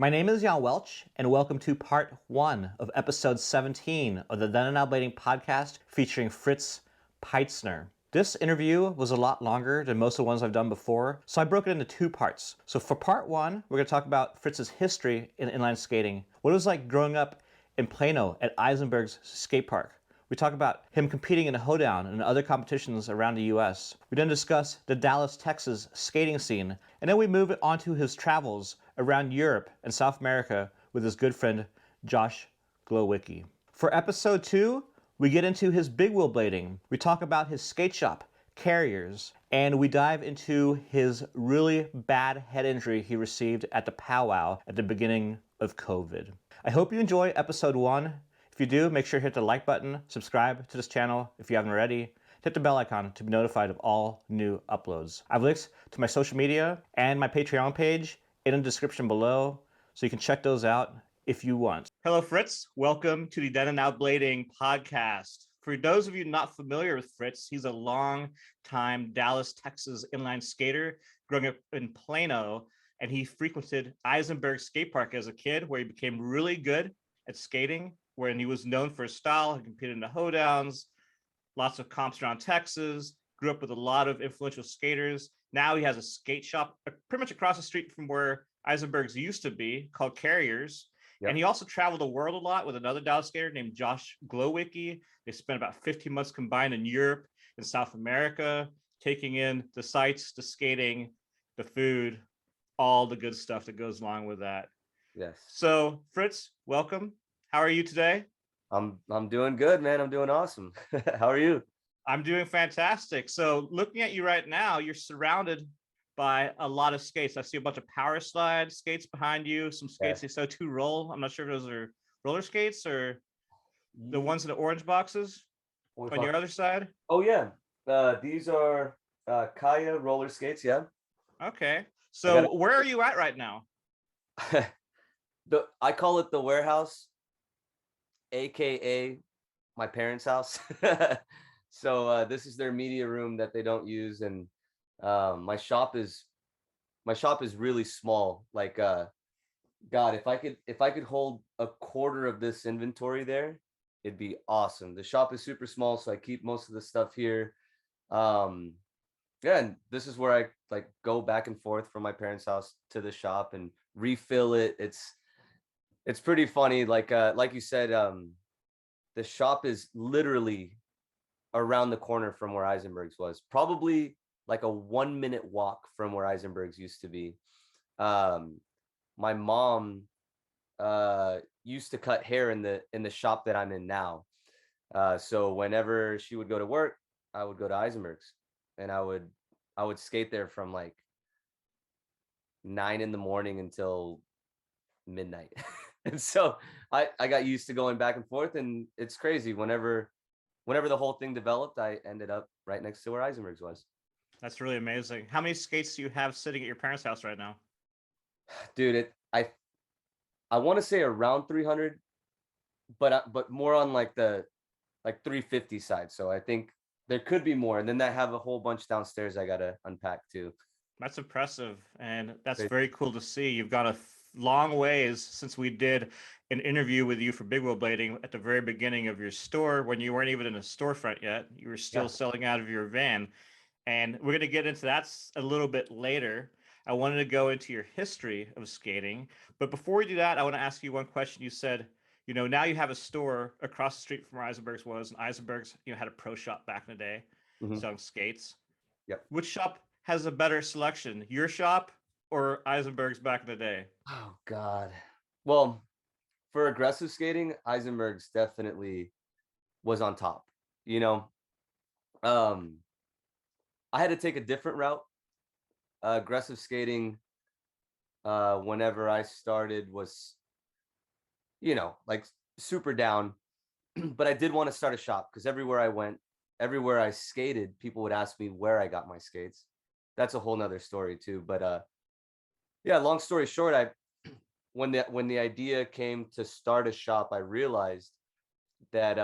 My name is Jan Welch, and welcome to part 1 of episode 17 of the Then and Now Blading podcast featuring Fritz Peitzner. This interview was a lot longer than most of the ones I've done before, so I broke it into 2 parts. So for part 1, we're going to talk about Fritz's history in inline skating, what it was like growing up in Plano at Eisenberg's Skatepark. We talk about him competing in Hoedown and other competitions around the US. We then discuss the Dallas, Texas skating scene, and then we move on to his travels around Europe and South America with his good friend Josh Glowicki. For episode 2, we get into his big wheel blading. We talk about his skate shop, Carriers, and we dive into his really bad head injury he received at the Pow Wow at the beginning of COVID. I hope you enjoy episode 1. If you do, make sure to hit the like button, subscribe to this channel if you haven't already, hit the bell icon to be notified of all new uploads. I have links to my social media and my Patreon page in the description below, so you can check those out if you want. Hello, Fritz. Welcome to the Then and Now Blading podcast. For those of you not familiar with Fritz, he's a long-time Dallas, Texas inline skater growing up in Plano, and he frequented Eisenberg Skatepark as a kid, where he became really good at skating, when he was known for his style. He competed in the Hoedowns, lots of comps around Texas, grew up with a lot of influential skaters. Now he has a skate shop pretty much across the street from where Eisenberg's used to be, called Carriers. Yep. And he also traveled the world a lot with another Dallas skater named Josh Glowicki. They spent about 15 months combined in Europe and South America, taking in the sights, the skating, the food, all the good stuff that goes along with that. Yes. So Fritz, welcome. How are you today? I'm doing good, man. I'm doing awesome. How are you? I'm doing fantastic. So looking at you right now, you're surrounded by a lot of skates. I see a bunch of power slide skates behind you, some skates they so to roll. I'm not sure if those are roller skates or the ones in the orange boxes on your other side. Oh yeah. These are Kaya roller skates, yeah. Okay. So where are you at right now? I call it the warehouse, aka my parents' house. So this is their media room that they don't use, and my shop is really small. Like God, if I could hold a quarter of this inventory there, it'd be awesome. The shop is super small, so I keep most of the stuff here. Yeah, and this is where I like go back and forth from my parents' house to the shop and refill it. It's pretty funny. Like you said, the shop is literally around the corner from where Eisenberg's was. Probably like a 1-minute walk from where Eisenberg's used to be. My mom used to cut hair in the shop that I'm in now. So whenever she would go to work, I would go to Eisenberg's, and I would skate there from like 9 in the morning until midnight. And so I got used to going back and forth, and it's crazy. Whenever the whole thing developed, I ended up right next to where Eisenberg's was. That's really amazing. How many skates do you have sitting at your parents' house right now? Dude, I want to say around 300, but more on like the 350 side. So I think there could be more, and then I have a whole bunch downstairs I gotta unpack too. That's impressive, and that's very cool to see. You've got a long ways since we did an interview with you for Big Wheel Blading at the very beginning of your store, when you weren't even in a storefront yet. You were still selling out of your van, and we're going to get into that a little bit later. I wanted to go into your history of skating, but before we do that, I want to ask you one question. You said, now you have a store across the street from where Eisenberg's was, and Eisenberg's, had a pro shop back in the day, selling skates. Yep. Which shop has a better selection, your shop or Eisenberg's back in the day? Oh God. Well, for aggressive skating, Eisenberg's definitely was on top. I had to take a different route. Aggressive skating, whenever I started, was, like super down. But I did want to start a shop, because everywhere I went, everywhere I skated, people would ask me where I got my skates. That's a whole nother story too. But yeah, long story short, when the idea came to start a shop, I realized that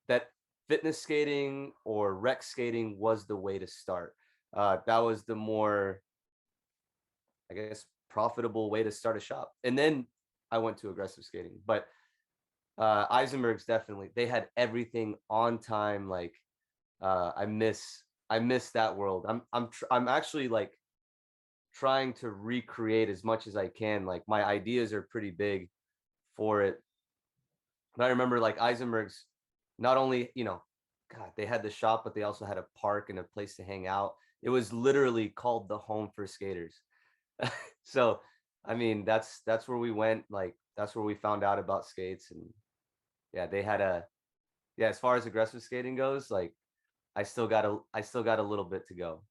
that fitness skating or rec skating was the way to start. That was the more, I guess, profitable way to start a shop. And then I went to aggressive skating. But Eisenberg's definitely, they had everything on time. Like I miss that world. I'm actually like trying to recreate as much as I can. Like my ideas are pretty big for it. But I remember like Eisenberg's, not only, God, they had the shop, but they also had a park and a place to hang out. It was literally called the home for skaters. So, I mean, that's where we went. Like, that's where we found out about skates. And yeah, they had as far as aggressive skating goes, like I still got a little bit to go.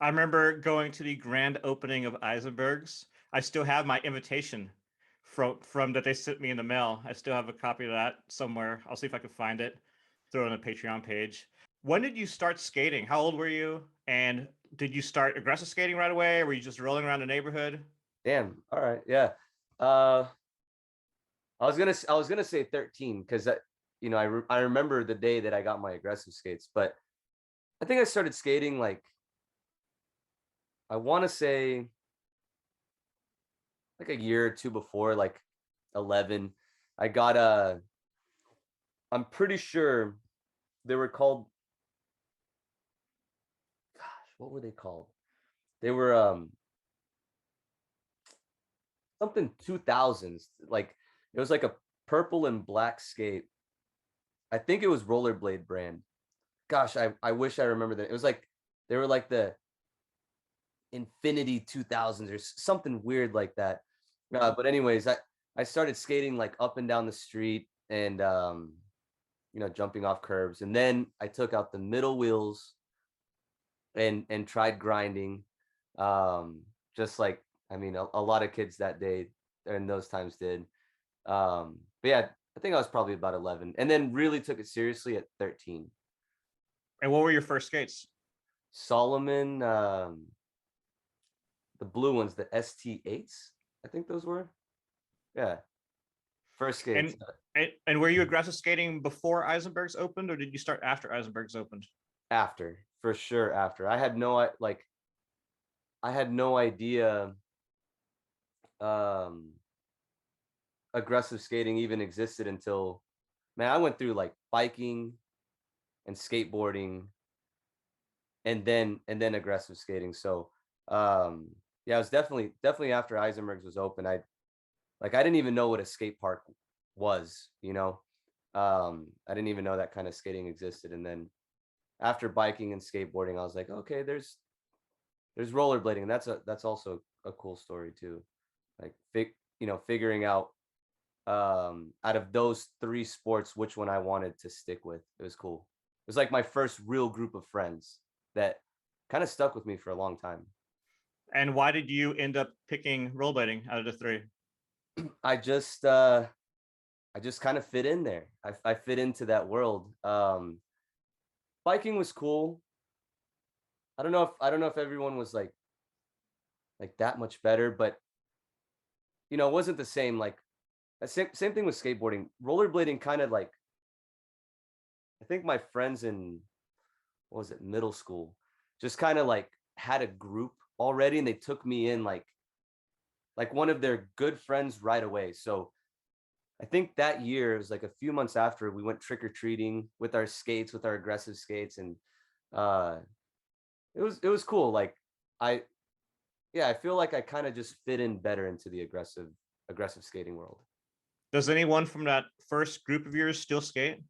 I remember going to the grand opening of Eisenbergs. I still have my invitation from that they sent me in the mail. I still have a copy of that somewhere. I'll see if I can find it. Throw it on the Patreon page. When did you start skating? How old were you? And did you start aggressive skating right away? Or were you just rolling around the neighborhood? Damn. All right. Yeah. I was gonna say 13 because I remember the day that I got my aggressive skates, but I think I started skating like I want to say like a year or two before, like 11. I got I'm pretty sure they were called, gosh, what were they called? They were something 2000s. Like it was like a purple and black skate. I think it was Rollerblade brand. Gosh, I wish I remember that. It was like they were like the Infinity 2000s or something weird like that. But anyways, I started skating like up and down the street and jumping off curbs, and then I took out the middle wheels and tried grinding. Just like, I mean, a lot of kids that day and those times did. But yeah, I think I was probably about 11, and then really took it seriously at 13. And what were your first skates? Solomon, the blue ones, the ST8s, I think those were. Yeah, first skates. And were you aggressive skating before Eisenberg's opened, or did you start after Eisenberg's opened? After, for sure, after. I had no idea aggressive skating even existed until, man, I went through like biking and skateboarding and then aggressive skating. So yeah, it was definitely after Eisenberg's was open. I didn't even know what a skate park was, I didn't even know that kind of skating existed. And then after biking and skateboarding, I was like, okay, there's rollerblading, and that's also a cool story too. Like figuring out out of those three sports which one I wanted to stick with. It was cool. It was like my first real group of friends that kind of stuck with me for a long time. And why did you end up picking rollerblading out of the three? I just kind of fit in there. I fit into that world. Biking was cool. I don't know if everyone was like that much better, but it wasn't the same. Like same thing with skateboarding. Rollerblading kind of like, I think my friends in, what was it, middle school, just kind of like had a group already, and they took me in like one of their good friends right away. So I think that year, it was like a few months after, we went trick-or-treating with our skates, with our aggressive skates, and it was cool. Like I feel like I kind of just fit in better into the aggressive skating world. Does anyone from that first group of yours still skate?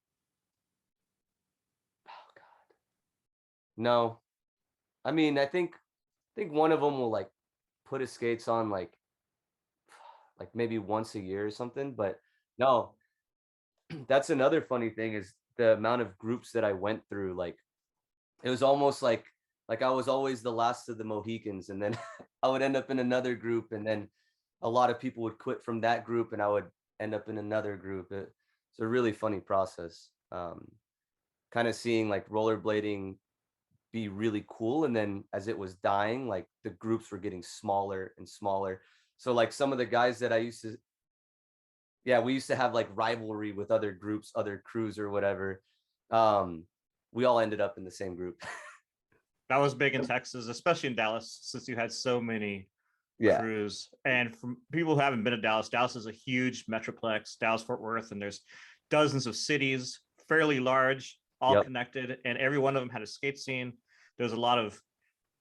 Oh God, no. I mean, I think one of them will like put his skates on like maybe once a year or something, but no. That's another funny thing, is the amount of groups that I went through. Like it was almost like I was always the last of the Mohicans, and then I would end up in another group, and then a lot of people would quit from that group, and I would end up in another group. It's a really funny process. Kind of seeing like rollerblading be really cool, and then as it was dying, like the groups were getting smaller and smaller. So like some of the guys that we used to have like rivalry with other groups, other crews or whatever. We all ended up in the same group. That was big in Texas, especially in Dallas, since you had so many Yeah. cruise. And from people who haven't been to Dallas, Dallas is a huge metroplex, Dallas Fort Worth, and there's dozens of cities, fairly large, all Yep. connected, and every one of them had a skate scene. There's a lot of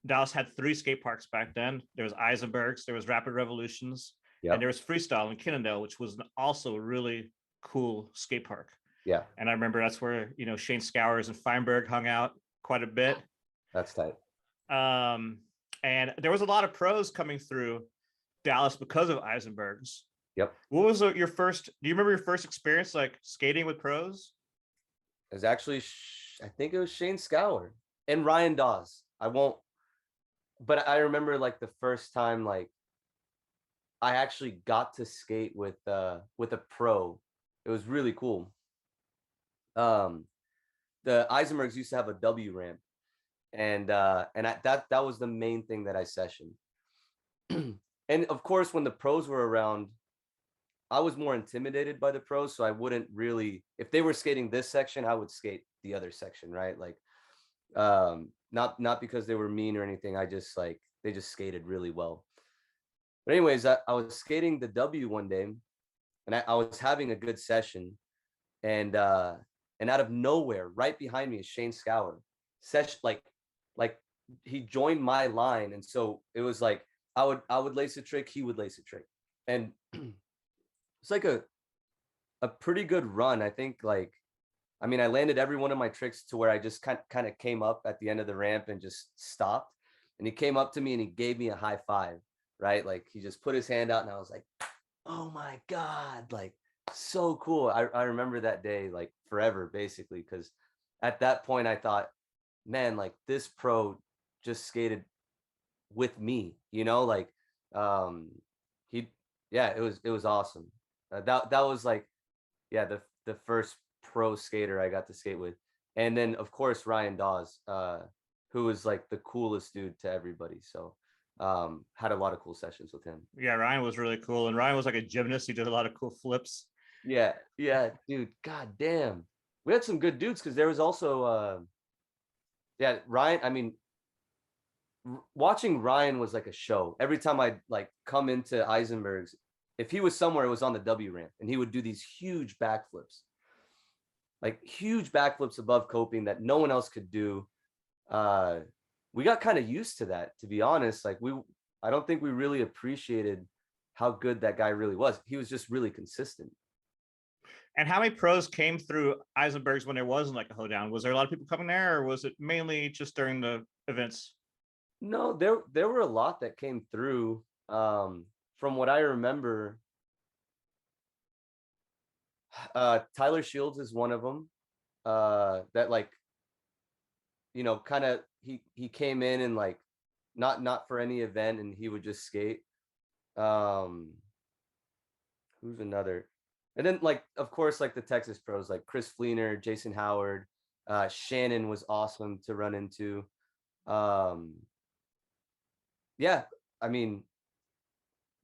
Dallas had 3 skate parks back then. There was Eisenbergs, there was Rapid Revolutions, and Yep. there was Freestyle in Kinnendale, which was also a really cool skate park. Yeah. And I remember that's where, you know, Shane Scowers and Feinberg hung out quite a bit. That's tight. And there was a lot of pros coming through Dallas because of Eisenberg's. Yep. What was your first, do you remember your first experience like skating with pros? It was actually, I think it was Shane Scower and Ryan Dawes. But I remember like the first time, like I actually got to skate with a pro. It was really cool. The Eisenbergs used to have a W ramp, and that was the main thing that I sessioned. And of course, when the pros were around, I was more intimidated by the pros, so I wouldn't really, if they were skating this section, I would skate the other section, right? Like, not because they were mean or anything. I just like, they just skated really well. But anyways, I was skating the W one day, and I was having a good session, and out of nowhere, right behind me is Shane Scower. Like he joined my line, and so it was like I would lace a trick, he would lace a trick, and it's like a pretty good run. I think like, I mean, I landed every one of my tricks to where I just kind of came up at the end of the ramp and just stopped, and he came up to me and he gave me a high five, right? Like he just put his hand out, and I was like, oh my God, like so cool. I remember that day like forever, basically, because at that point I thought, man, like this pro just skated with me, you know, like it was awesome. That was like, yeah, the first pro skater I got to skate with. And then of course Ryan Dawes, who was like the coolest dude to everybody. So had a lot of cool sessions with him. Yeah, Ryan was really cool. And Ryan was like a gymnast. He did a lot of cool flips. Yeah, dude, god damn. We had some good dudes, because there was also Ryan, I mean, watching Ryan was like a show. Every time I'd like come into Eisenberg's, if he was somewhere, it was on the W ramp, and he would do these huge backflips, like huge backflips above coping that no one else could do. We got kind of used to that, to be honest. Like I don't think we really appreciated how good that guy really was. He was just really consistent. And how many pros came through Eisenberg's when there wasn't like a hoedown? Was there a lot of people coming there, or was it mainly just during the events? No, there were a lot that came through. From what I remember, Tyler Shields is one of them. That like, you know, kind of he came in and like not for any event, and he would just skate. Who's another? And then like, of course, like the Texas pros, like Chris Fleener, Jason Howard, Shannon was awesome to run into. Yeah, I mean,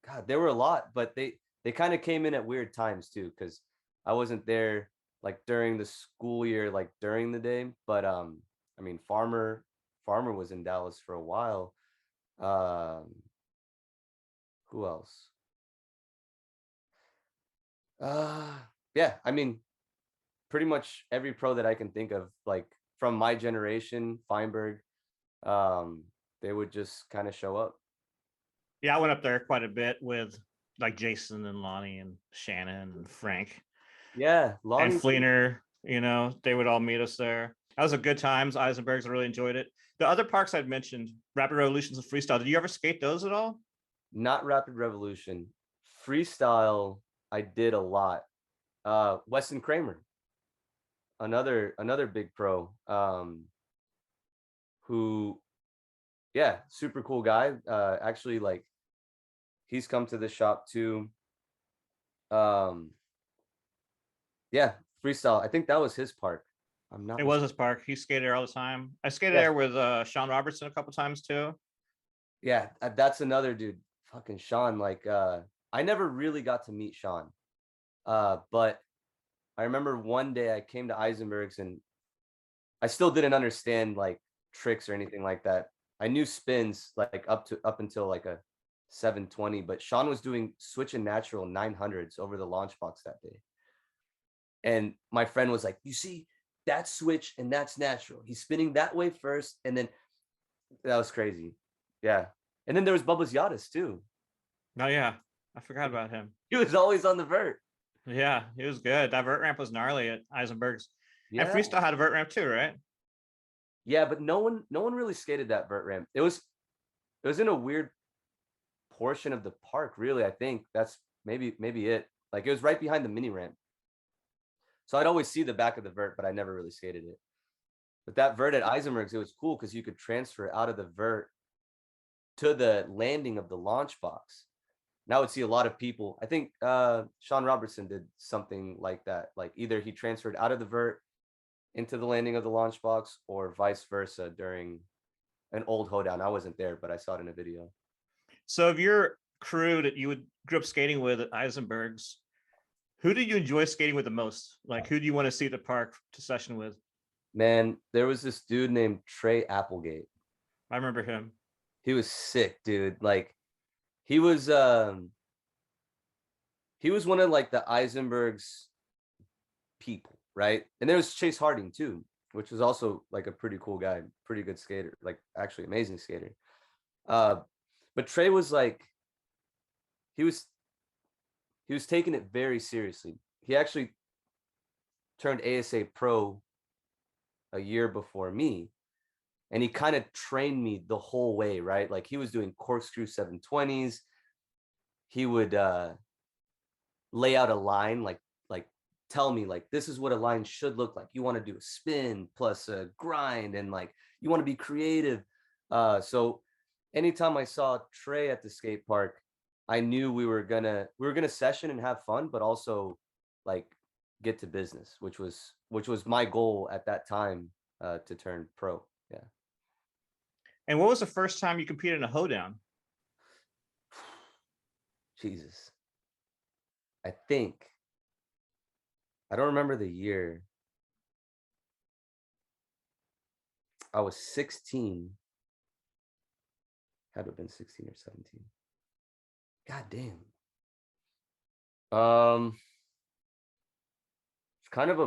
God, there were a lot, but they kind of came in at weird times too, because I wasn't there like during the school year, like during the day. But I mean, Farmer was in Dallas for a while. Who else? Yeah, I mean, pretty much every pro that I can think of, like from my generation, Feinberg, they would just kind of show up. Yeah, I went up there quite a bit with like Jason and Lonnie and Shannon and Frank. Yeah, Lonnie and Fleener, you know, they would all meet us there. That was a good times. Eisenberg's, I really enjoyed it. The other parks I'd mentioned, Rapid Revolutions and Freestyle, did you ever skate those at all? Not Rapid Revolution. Freestyle, I did a lot. Weston Kramer, another big pro, who, yeah, super cool guy. Actually, like, he's come to the shop too. Yeah, Freestyle, I think that was his park. It was his park. He skated there all the time. I skated Yeah. there with Sean Robertson a couple times too. Yeah, that's another dude. Fucking Sean. Like, I never really got to meet Sean. But I remember one day I came to Eisenberg's, and I still didn't understand like tricks or anything like that. I knew spins like up until like a 720, but Sean was doing switch and natural 900s over the launch box that day. And my friend was like, you see, that's switch and that's natural. He's spinning that way first. And then that was crazy. Yeah. And then there was Bubba's Yachtis too. Oh, yeah. I forgot about him. He was always on the vert. Yeah, he was good. That vert ramp was gnarly at Eisenberg's. Yeah. And Freestyle had a vert ramp too, right? Yeah, but no one really skated that vert ramp. It was in a weird portion of the park, really. I think that's maybe it. Like it was right behind the mini ramp. So I'd always see the back of the vert, but I never really skated it. But that vert at Eisenberg's, it was cool because you could transfer out of the vert to the landing of the launch box. And I would see a lot of people. I think Sean Robertson did something like that. Like either he transferred out of the vert into the landing of the launch box or vice versa during an old hoedown. I wasn't there, but I saw it in a video. So of your crew that you grew up skating with at Eisenberg's, who did you enjoy skating with the most? Like, who do you want to see at the park to session with? Man, there was this dude named Trey Applegate. I remember him. He was sick, dude. Like, he was one of like the Eisenberg's people, right? And there was Chase Harding too, which was also like a pretty cool guy, pretty good skater, like actually amazing skater. But Trey was like, he was taking it very seriously. He actually turned ASA pro a year before me, and he kind of trained me the whole way, right? Like he was doing corkscrew 720s. He would lay out a line, like tell me like this is what a line should look like. You want to do a spin plus a grind, and like you want to be creative. So anytime I saw Trey at the skate park, I knew we were gonna session and have fun, but also like get to business, which was my goal at that time, to turn pro. Yeah. And what was the first time you competed in a hoedown? Jesus. I don't remember the year. I was 16. Had to have been 16 or 17. God damn. It's kind of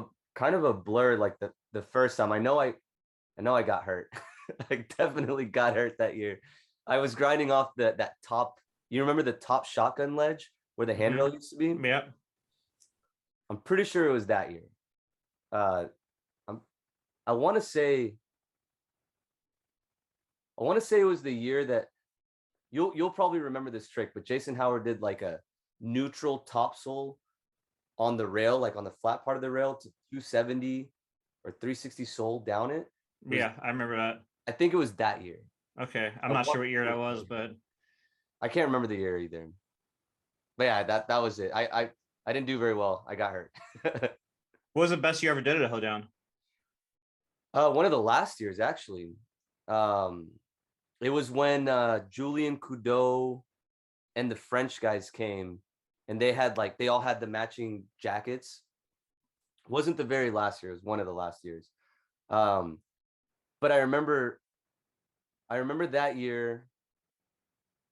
a blur. Like the first time, I know I got hurt. I definitely got hurt that year. I was grinding off that top. You remember the top shotgun ledge where the handrail used to be? Yeah. I'm pretty sure it was that year. I want to say it was the year that you'll probably remember this trick, but Jason Howard did like a neutral topsoul on the rail, like on the flat part of the rail to 270 or 360 soul down it. Yeah, I remember that. I think it was that year. Okay, I'm not sure what year that was, but I can't remember the year either. But yeah, that was it. I didn't do very well. I got hurt. what was the best you ever did at a hoedown? One of the last years, actually. It was when Julien Coudeau and the French guys came, and they all had the matching jackets. It wasn't the very last year. It was one of the last years. But I remember that year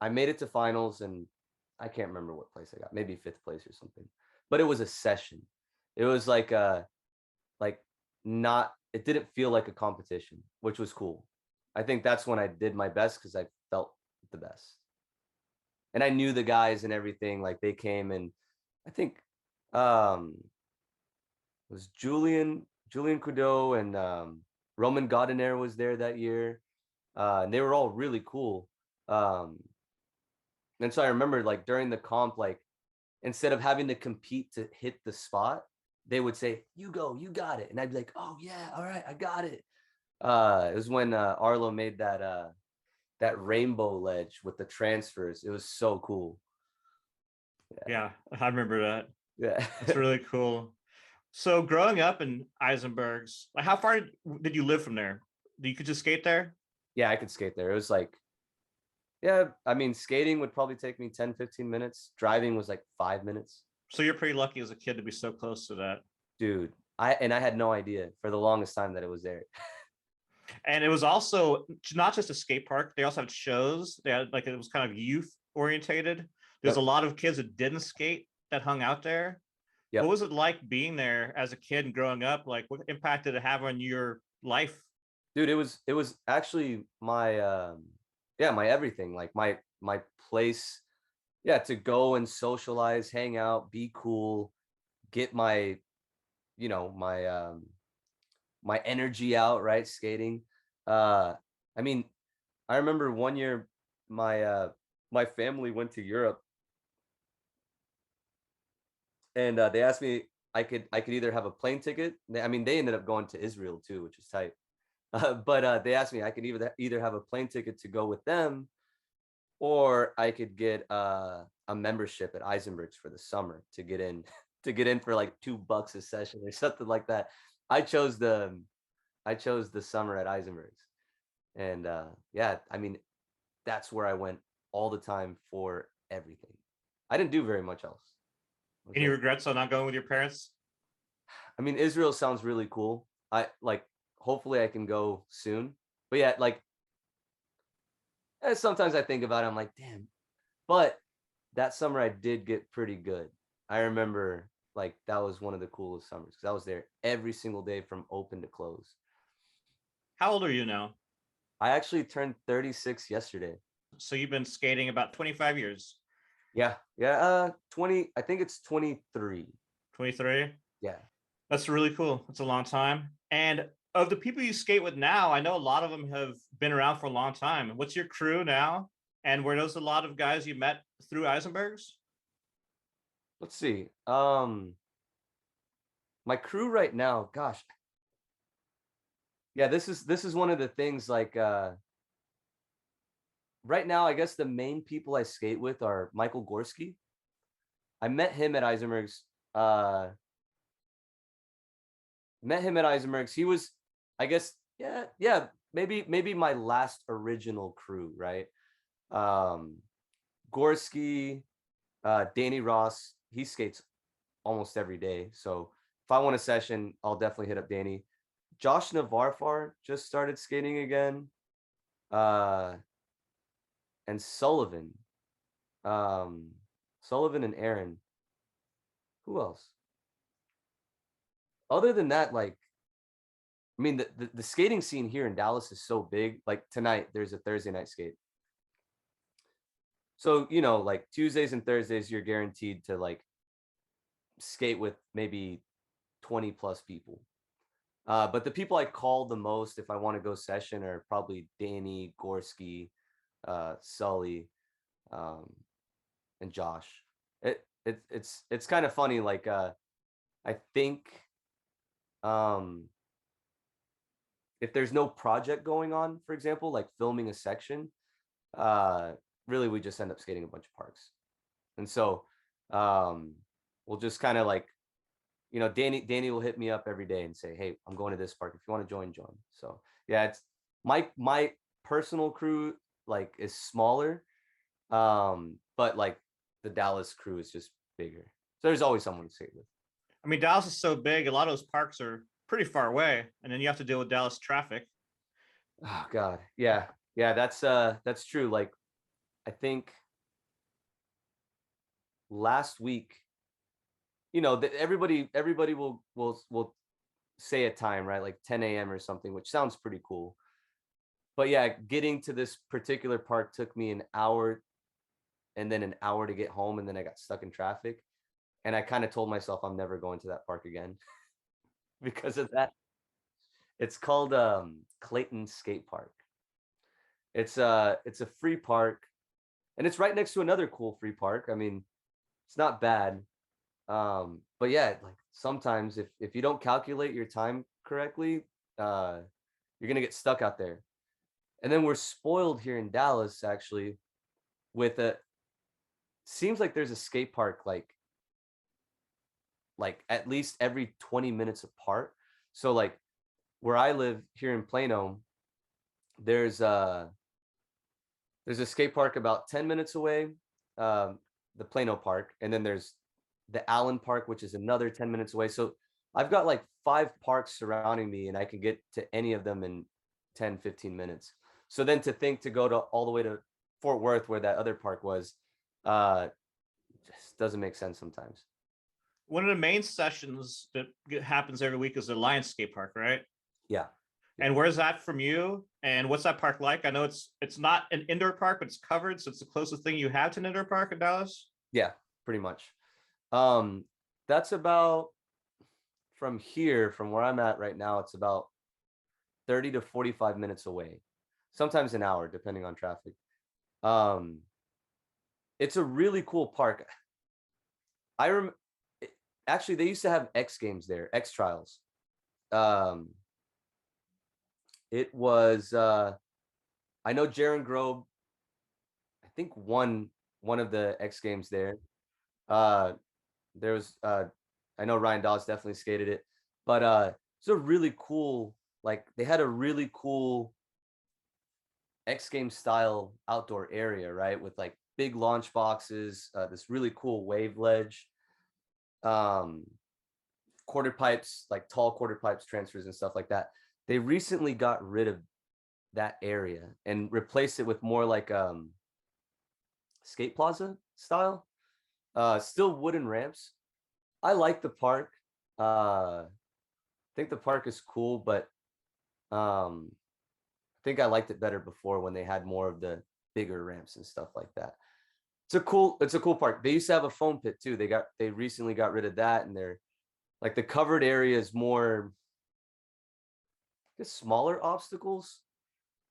I made it to finals, and I can't remember what place I got, maybe 5th place or something. But it was a session. It was like it didn't feel like a competition, which was cool. I think that's when I did my best because I felt the best. And I knew the guys and everything. Like they came, and I think it was Julien Coudeau and Roman Godiner was there that year. And they were all really cool. And so I remember like during the comp, like instead of having to compete to hit the spot, they would say, "You go, you got it." And I'd be like, "Oh yeah, all right, I got it." It was when Arlo made that rainbow ledge with the transfers. It was so cool. Yeah, I remember that. Yeah. It's really cool. So growing up in Eisenberg's, like how far did you live from there? You could just skate there? Yeah, I could skate there. It was like, yeah, I mean, skating would probably take me 10, 15 minutes. Driving was like 5 minutes. So you're pretty lucky as a kid to be so close to that. Dude, I had no idea for the longest time that it was there. And it was also not just a skate park. They also had shows. They had like, it was kind of youth orientated. There's a Yep. lot of kids that didn't skate that hung out there. What Yep. was it like being there as a kid and growing up? Like, what impact did it have on your life? Dude, it was actually my yeah, my everything. Like my place, yeah, to go and socialize, hang out, be cool, get my, my energy out, right? Skating. Uh I mean, I remember one year my family went to Europe, and they asked me I could either have a plane ticket. I mean, they ended up going to Israel too, which is tight. But they asked me I could either have a plane ticket to go with them, or I could get a membership at Eisenberg's for the summer to get in to get in for like $2 a session or something like that. I chose the I chose the summer at Eisenberg's, and yeah, I mean, that's where I went all the time for everything. I didn't do very much else. I was Any there. regrets on not going with your parents? I mean, Israel sounds really cool. I like. Hopefully, I can go soon. But yeah, like, sometimes I think about it. I'm like, damn. But that summer, I did get pretty good. I remember like that was one of the coolest summers because I was there every single day from open to close. How old are you now? I actually turned 36 yesterday. So you've been skating about 25 years. Yeah, yeah. 20. I think it's 23. 23? Yeah. That's really cool. That's a long time. And of the people you skate with now, I know a lot of them have been around for a long time. What's your crew now? And were those a lot of guys you met through Eisenberg's? Let's see. My crew right now, gosh, yeah, this is one of the things like right now, I guess the main people I skate with are Michael Gorski. I met him at Eisenberg's. Met him at Eisenberg's. He was, I guess, yeah, maybe my last original crew, right? Um Gorski, Danny Ross, he skates almost every day. So if I want a session, I'll definitely hit up Danny. Josh Navarfar just started skating again. Uh and Sullivan. Um Sullivan and Aaron. Who else? Other than that, like, I mean, the skating scene here in Dallas is so big. Like tonight, there's a Thursday night skate. So, like Tuesdays and Thursdays, you're guaranteed to like skate with maybe 20 plus people. But the people I call the most if I want to go session are probably Danny, Gorski, Sully, um, and Josh. It's kind of funny. Like I think um, if there's no project going on, for example, like filming a section, uh, really we just end up skating a bunch of parks. And so um, we'll just kind of like, Danny will hit me up every day and say, "Hey, I'm going to this park. If you want to join, join." So yeah, it's my personal crew like is smaller, but like the Dallas crew is just bigger. So there's always someone to skate with. I mean, Dallas is so big, a lot of those parks are pretty far away, and then you have to deal with Dallas traffic. Oh God, yeah, yeah, that's true. Like I think last week, that everybody will say a time, right? Like 10 a.m. or something, which sounds pretty cool. But yeah, getting to this particular park took me an hour and then an hour to get home. And then I got stuck in traffic. And I kind of told myself I'm never going to that park again because of that. It's called Clayton Skate Park. It's a free park, and it's right next to another cool free park. I mean, it's not bad. But yeah, like sometimes if you don't calculate your time correctly, you're gonna get stuck out there. And then we're spoiled here in Dallas actually with a seems like there's a skate park like at least every 20 minutes apart. So like where I live here in Plano, there's a skate park about 10 minutes away, the Plano Park, and then there's the Allen Park, which is another 10 minutes away. So I've got like 5 parks surrounding me and I can get to any of them in 10, 15 minutes. So then to think to go to all the way to Fort Worth, where that other park was, just doesn't make sense sometimes. One of the main sessions that happens every week is the Lions Skate Park, right? Yeah. And where's that from you? And what's that park like? I know it's not an indoor park, but it's covered, so it's the closest thing you have to an indoor park in Dallas. Yeah, pretty much. That's about, from here, from where I'm at right now, it's about 30 to 45 minutes away, sometimes an hour, depending on traffic. It's a really cool park. Actually, they used to have X Games there, X Trials. It was, I know Jaron Grobe, I think, won one of the X Games there. There was, I know Ryan Dawes definitely skated it, but it's a really cool, like, they had a really cool X Games style outdoor area, right? With like big launch boxes, this really cool wave ledge, quarter pipes, like tall quarter pipes, transfers and stuff like that. They recently got rid of that area and replaced it with more like skate plaza style, still wooden ramps. I like the park. I think the park is cool, but I think I liked it better before when they had more of the bigger ramps and stuff like that. It's a cool park. They used to have a foam pit too. They recently got rid of that, and they're like, the covered area is more, I guess, smaller obstacles,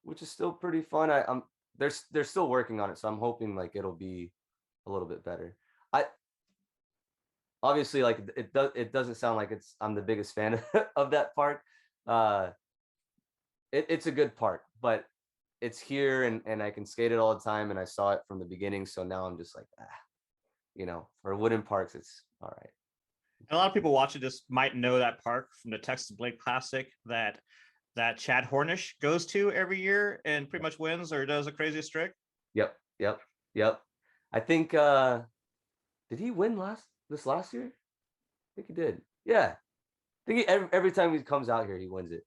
which is still pretty fun. They're still working on it, so I'm hoping like it'll be a little bit better. I obviously, like, it doesn't sound like I'm the biggest fan of that park. It's a good park, but it's here, and I can skate it all the time, and I saw it from the beginning, so now I'm just like, for wooden parks, it's all right. And a lot of people watching this might know that park from the Texas Blade Classic that Chad Hornish goes to every year and pretty much wins or does a craziest trick. Yep. I think did he win this last year? I think he did. Yeah. I think every time he comes out here, he wins it.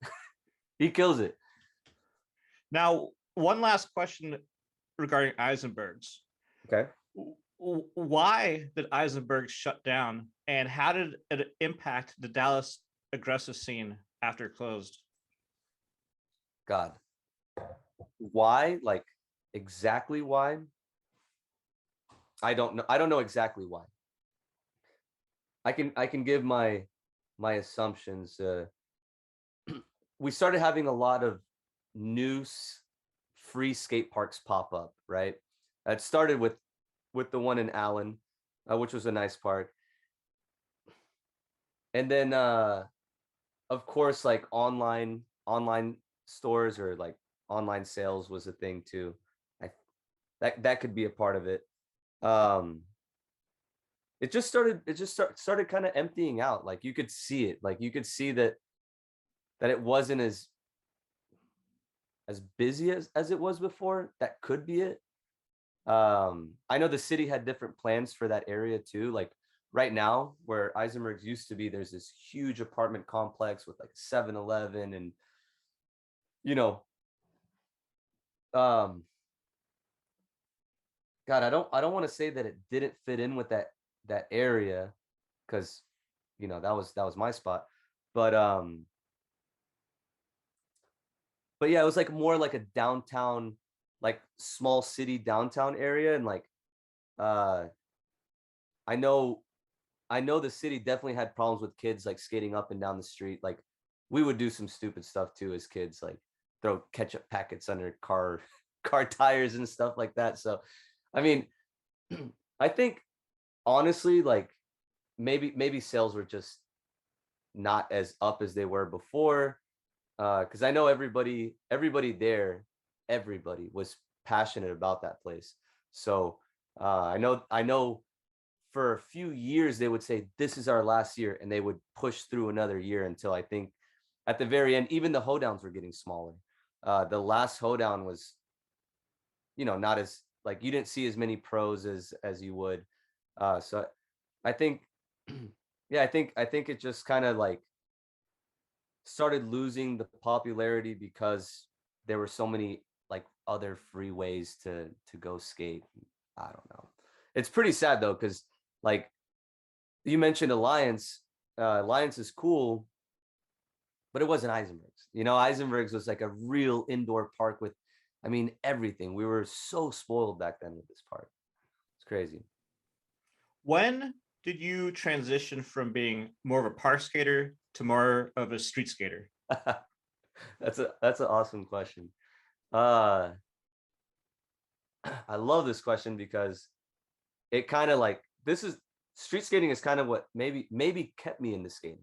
He kills it. Now, one last question regarding Eisenbergs. Okay. Why did Eisenberg shut down, and how did it impact the Dallas aggressive scene after it closed? God. Why? Like, exactly why? I don't know. I don't know exactly why. I can give my assumptions. We started having a lot of new free skate parks pop up, right? It started with the one in Allen, which was a nice park. And then of course, like online stores, or like online sales, was a thing too. That could be a part of it. It just started kind of emptying out. Like, you could see it. Like, you could see that it wasn't as busy as it was before. That could be it. I know the city had different plans for that area too. Like, right now, where Eisenberg's used to be, there's this huge apartment complex with like 7-Eleven, and God, I don't want to say that it didn't fit in with that area, because that was my spot, but yeah, it was like more like a downtown, like small city downtown area, and like I know the city definitely had problems with kids like skating up and down the street. Like, we would do some stupid stuff too as kids, like throw ketchup packets under car tires and stuff like that. So, I mean, I think, honestly, like, maybe sales were just not as up as they were before, because I know everybody there, everybody was passionate about that place. So I know for a few years they would say, this is our last year, and they would push through another year until, I think, at the very end, even the Hoedowns were getting smaller. The last Hoedown was, not as, like, you didn't see as many pros as you would. So I think, yeah, I think it just kind of like started losing the popularity because there were so many like other free ways to go skate. I don't know. It's pretty sad though, because like you mentioned Alliance. Alliance is cool, but it wasn't Eisenberg's. You know, Eisenberg's was like a real indoor park with, I mean, everything. We were so spoiled back then with this park. It's crazy. When did you transition from being more of a park skater to more of a street skater? That's an awesome question. I love this question because it kind of like, this is street skating is kind of what maybe kept me into skating.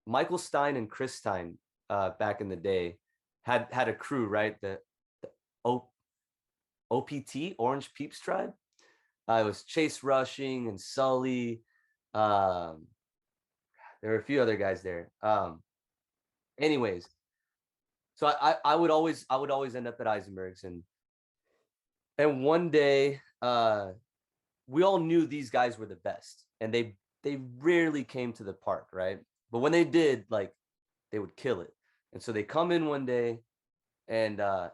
Michael Stein and Chris Stein back in the day had a crew, right? The OPT, Orange Peeps Tribe. It was Chase Rushing and Sully. There were a few other guys there. Anyways, so I would always end up at Eisenberg's, and one day we all knew these guys were the best, and they rarely came to the park, right? But when they did, like, they would kill it. And so they come in one day, and I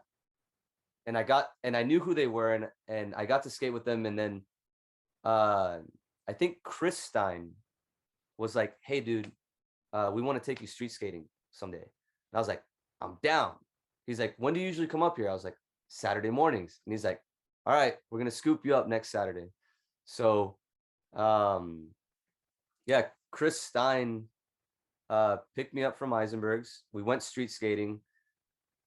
knew who they were, and I got to skate with them. And then I think Chris Stein was like, "Hey dude, we want to take you street skating someday." And I was like, "I'm down." He's like, "When do you usually come up here?" I was like, "Saturday mornings." And he's like, "All right, we're gonna scoop you up next Saturday." So yeah, Chris Stein picked me up from Eisenberg's. We went street skating.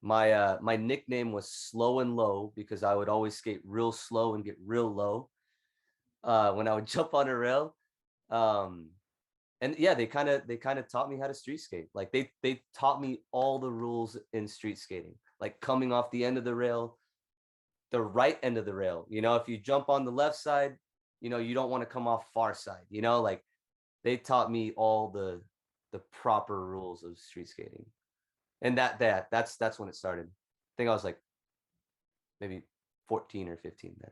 My nickname was Slow and Low because I would always skate real slow and get real low when I would jump on a rail. And yeah, they kind of taught me how to street skate. Like they taught me all the rules in street skating, like coming off the end of the rail, the right end of the rail. You know, if you jump on the left side, you know, you don't want to come off far side, you know, like they taught me all the proper rules of street skating. And that's when it started. I think I was like maybe 14 or 15 then.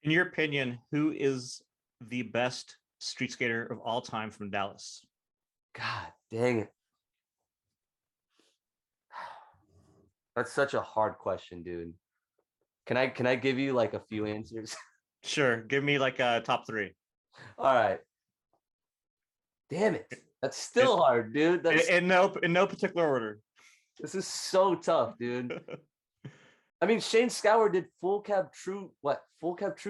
In your opinion, who is the best street skater of all time from Dallas? God dang it. That's such a hard question, dude. Can I give you like a few answers? Sure. Give me like a top three. All right. Damn it. That's still hard, dude. That's in no particular order. This is so tough, dude. I mean, Shane Scour did full cab true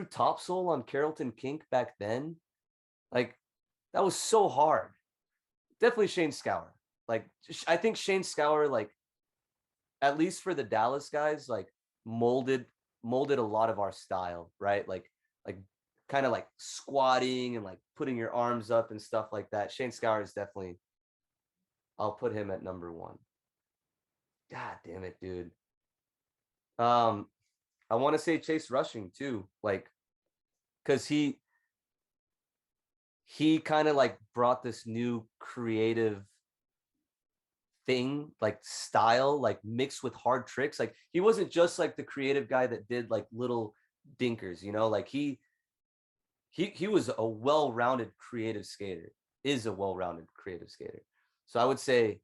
top sole on Carrollton Kink back then. Like, that was so hard. Definitely Shane Scour. Like, I think Shane Scour, like, at least for the Dallas guys, like molded a lot of our style, right? Like kind of like squatting and like putting your arms up and stuff like that. Shane Scour is definitely, I'll put him at number one. God damn it, dude. I want to say Chase Rushing too, like, because he kind of like brought this new creative thing, like style, like mixed with hard tricks. Like he wasn't just like the creative guy that did like little dinkers, you know, like he was a well-rounded creative skater, is a well-rounded creative skater. So I would say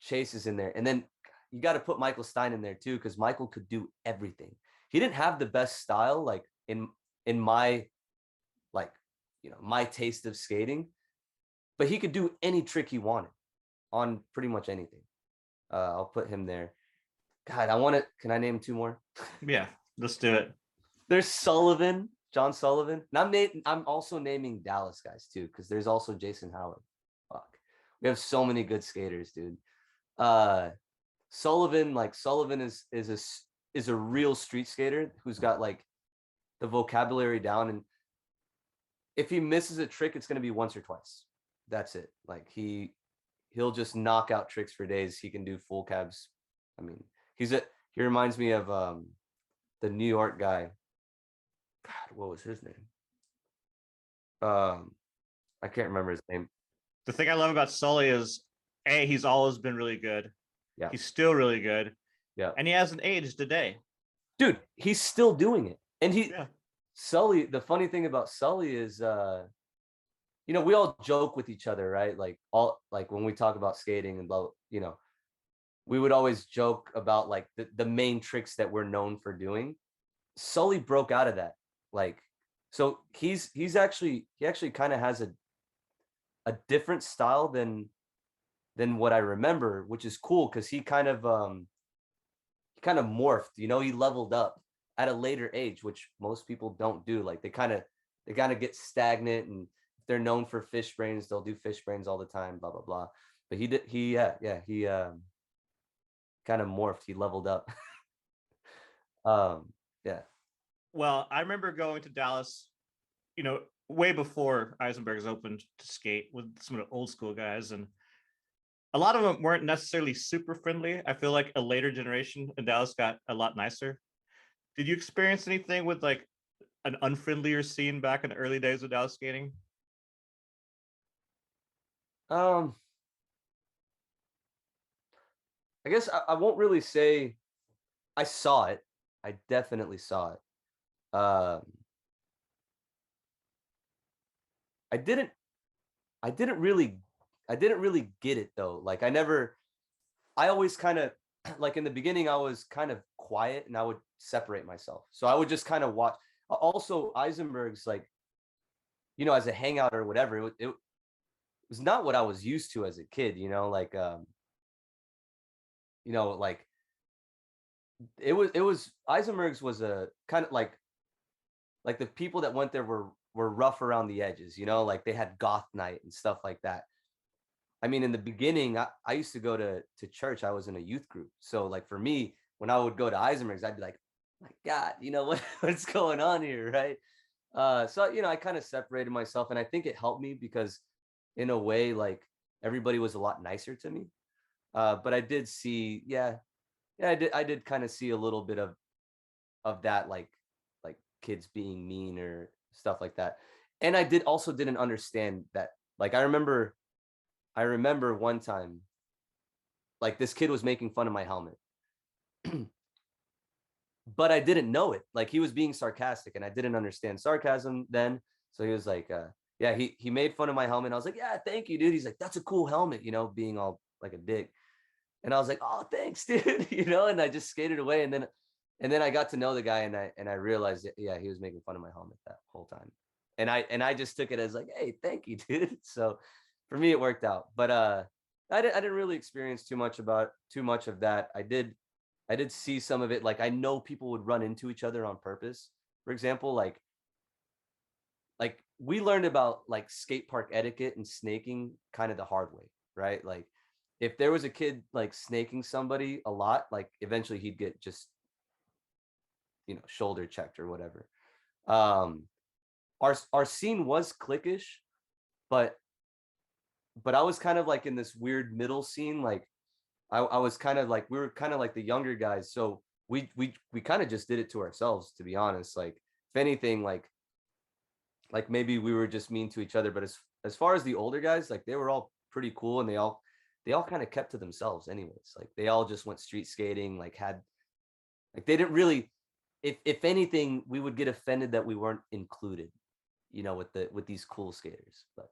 Chase is in there. And then you got to put Michael Stein in there too, because Michael could do everything. He didn't have the best style, like in my, like, you know, my taste of skating, but he could do any trick he wanted on pretty much anything. I'll put him there. God, can I name two more? Yeah, let's do it. There's Sullivan, John Sullivan. And I'm also naming Dallas guys too, because there's also Jason Howard. Fuck. We have so many good skaters, dude. Sullivan is a real street skater who's got like the vocabulary down, and if he misses a trick, it's gonna be once or twice. That's it. Like he'll just knock out tricks for days. He can do full cabs. I mean, he reminds me of the New York guy. God, what was his name? I can't remember his name. The thing I love about Sully is, A, he's always been really good. Yeah. He's still really good. Yeah. And he hasn't aged a day. Dude, he's still doing it. And Sully, the funny thing about Sully is you know, we all joke with each other, right? Like when we talk about skating and blah, you know, we would always joke about like the main tricks that we're known for doing. Sully broke out of that. Like, so he actually kind of has a different style than what I remember, which is cool because he kind of morphed, you know, he leveled up at a later age, which most people don't do. Like they kind of get stagnant, and if they're known for fish brains, they'll do fish brains all the time, blah blah blah. But he kind of morphed, he leveled up. Yeah. Well, I remember going to Dallas, you know, way before Eisenberg's opened to skate with some of the old school guys, and a lot of them weren't necessarily super friendly. I feel like a later generation in Dallas got a lot nicer. Did you experience anything with like an unfriendlier scene back in the early days of Dallas skating? I guess I won't really say I saw it. I definitely saw it. I didn't really get it though. Like I always kind of like in the beginning I was kind of quiet and I would separate myself. So I would just kind of watch. Also Eisenberg's, like, you know, as a hangout or whatever, it was not what I was used to as a kid, you know, like you know, like it was Eisenberg's was a kind of like the people that went there were rough around the edges, you know, like they had goth night and stuff like that. I mean, in the beginning, I used to go to church. I was in a youth group. So like for me, when I would go to Eisenberg's, I'd be like, my God, you know, what's going on here, right? So, you know, I kind of separated myself, and I think it helped me because in a way, like everybody was a lot nicer to me. But I did see, I did kind of see a little bit of that, like kids being mean or stuff like that. And I didn't understand that. Like I remember one time, like this kid was making fun of my helmet, but I didn't know it. Like he was being sarcastic, and I didn't understand sarcasm then. So he was like, yeah, he made fun of my helmet. I was like, yeah, thank you, dude. He's like, that's a cool helmet, you know, being all like a dick. And I was like, oh, thanks, dude. You know, and I just skated away. And then I got to know the guy, and I realized that, yeah, he was making fun of my helmet that whole time. And I just took it as like, hey, thank you, dude. So for me, it worked out. But I didn't really experience too much of that. I did see some of it. Like I know people would run into each other on purpose. For example, like we learned about like skate park etiquette and snaking kind of the hard way, right? Like if there was a kid like snaking somebody a lot, like eventually he'd get just, you know, shoulder checked or whatever. Our scene was cliquish, but I was kind of like in this weird middle scene. Like I was kind of like, we were kind of like the younger guys, so we kind of just did it to ourselves, to be honest. Like if anything, like maybe we were just mean to each other, but as far as the older guys, like they were all pretty cool, and they all kind of kept to themselves anyways. Like they all just went street skating, like they didn't really, if anything, we would get offended that we weren't included, you know, with these cool skaters. But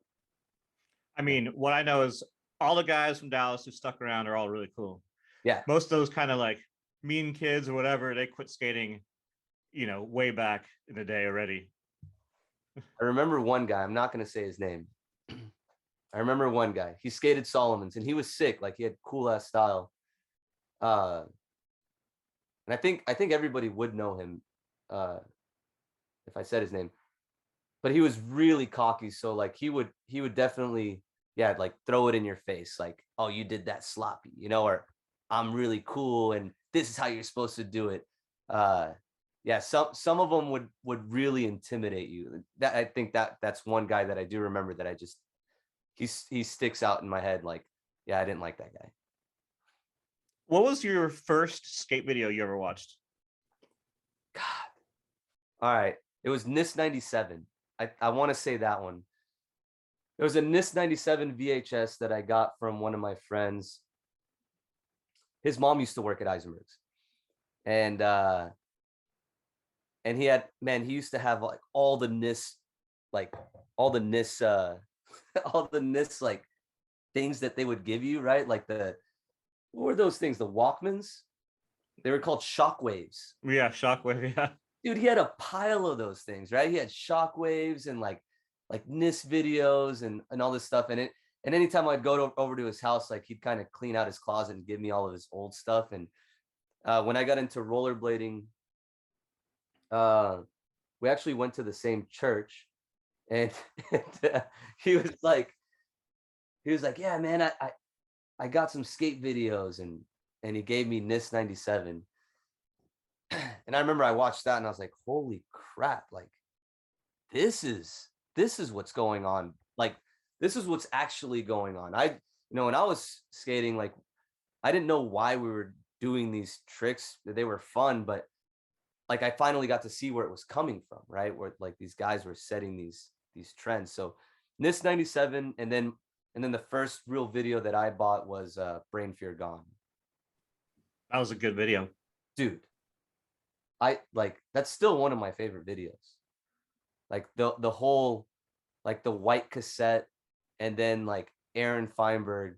I mean, what I know is all the guys from Dallas who stuck around are all really cool. yeah, Most of those kind of like mean kids or whatever, they quit skating, you know, way back in the day already. I remember one guy, I'm not going to say his name. I remember one guy, he skated Solomon's, and he was sick. Like he had cool ass style. And I think everybody would know him if I said his name, but he was really cocky. So like he would definitely, yeah, like throw it in your face. Like, oh, you did that sloppy, you know, or I'm really cool, and this is how you're supposed to do it. Yeah, some of them would really intimidate you. That I think that's one guy that I do remember that I just, he sticks out in my head. Like, yeah, I didn't like that guy. What was your first skate video you ever watched? God. All right. It was NIS 97. I want to say that one. It was a NIS 97 VHS that I got from one of my friends. His mom used to work at Eisenberg's. And he had, man, he used to have like all the NIS like things that they would give you, right? Like the what were those things? The Walkmans? They were called Shockwaves. Yeah, Shockwave. Yeah. Dude, he had a pile of those things, right? He had Shockwaves and like NIS videos and all this stuff. And anytime I'd go over to his house, like he'd kind of clean out his closet and give me all of his old stuff. And when I got into rollerblading, we actually went to the same church, and, he was like, yeah, man, I got some skate videos, and he gave me NIS 97. And I remember I watched that and I was like, holy crap, like this is what's going on. Like, this is what's actually going on. When I was skating, like, I didn't know why we were doing these tricks. They were fun, but like I finally got to see where it was coming from, right? Where like these guys were setting these trends. So NIS 97, and then the first real video that I bought was Brain Fear Gone. That was a good video. Dude, that's still one of my favorite videos. Like the whole, like the white cassette, and then like Aaron Feinberg,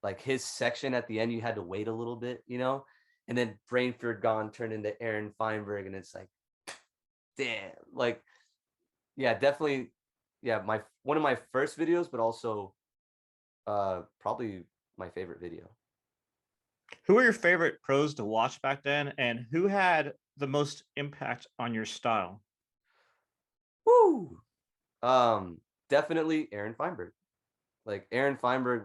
like his section at the end, you had to wait a little bit, and then Brain Fear Gone turned into Aaron Feinberg, and it's like, damn, like, yeah, definitely, yeah, one of my first videos, but also probably my favorite video. Who were your favorite pros to watch back then, and who had the most impact on your style? Woo! Definitely Aaron Feinberg. Like Aaron Feinberg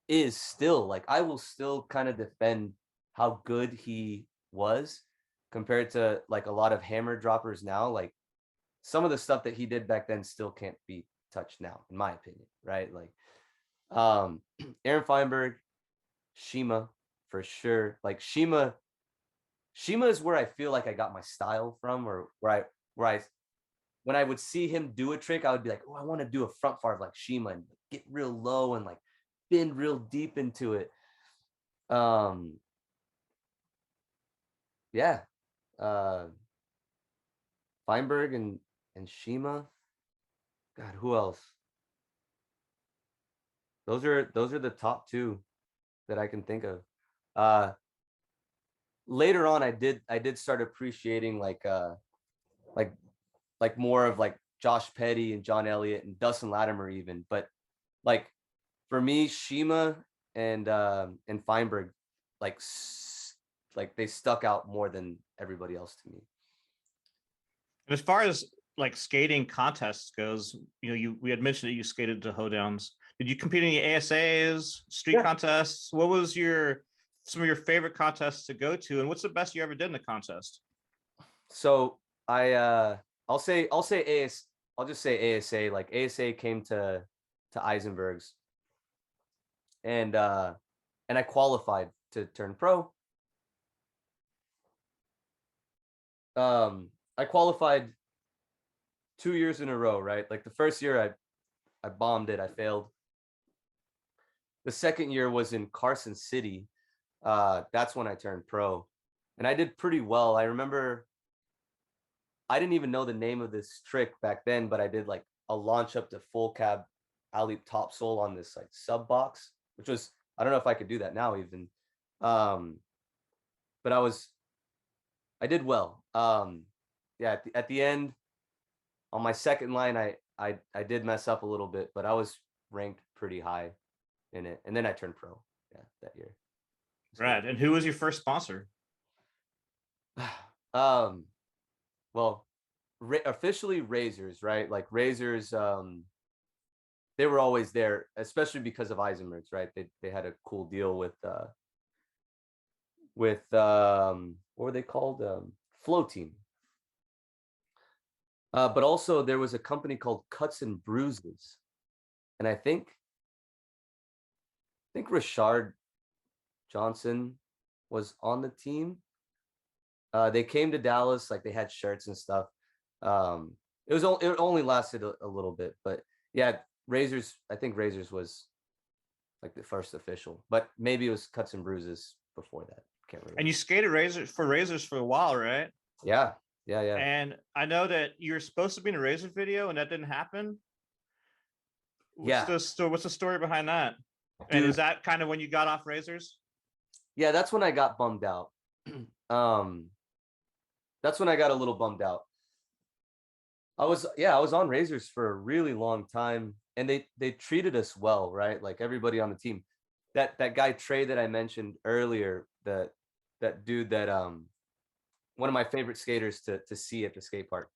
is still, like, I will still kind of defend how good he was compared to like a lot of hammer droppers now. Like some of the stuff that he did back then still can't be touched now, in my opinion, right? Like Aaron Feinberg, Shima for sure. Like Shima is where I feel like I got my style from, or where I when I would see him do a trick, I would be like, oh, I want to do a front fart like Shima and get real low and like bend real deep into it. Yeah. Feinberg and Shima. God, who else? Those are the top two that I can think of. Later on, I did start appreciating like more of like Josh Petty and John Elliott and Dustin Latimer even, but like for me, Shima and Feinberg, like they stuck out more than everybody else to me. And as far as like skating contests goes, we had mentioned that you skated to Hoedowns. Did you compete in any ASAs, street contests? What was some of your favorite contests to go to, and what's the best you ever did in a contest? So I'll just say ASA. Like ASA came to Eisenbergs, and I qualified to turn pro. I qualified 2 years in a row, right? Like the first year I bombed it, I failed. The second year was in Carson City. That's when I turned pro, and I did pretty well. I remember I didn't even know the name of this trick back then, but I did like a launch up to full cab alley top sole on this like sub box, which was, I don't know if I could do that now even. But I did well. Yeah, at the end on my second line, I did mess up a little bit, but I was ranked pretty high in it. And then I turned pro, that year. Right. And who was your first sponsor? Well, officially Razors, right? Like Razors, they were always there, especially because of Eisenbergs, right? They had a cool deal with what were they called? Flow Team. But also there was a company called Cuts and Bruises, and I think Richard Johnson was on the team. They came to Dallas, like they had shirts and stuff. It only lasted a little bit, but yeah, Razors. I think Razors was like the first official, but maybe it was Cuts and Bruises before that. Can't remember. And you skated Razors for a while, right? Yeah. And I know that you were supposed to be in a Razors video, and that didn't happen. What's the story behind that? And is that kind of when you got off razors? Yeah, that's when I got bummed out. That's when I got a little bummed out. I was on razors for a really long time, and they treated us well, right? Like everybody on the team. That guy Trey that I mentioned earlier, that dude that one of my favorite skaters to see at the skate park.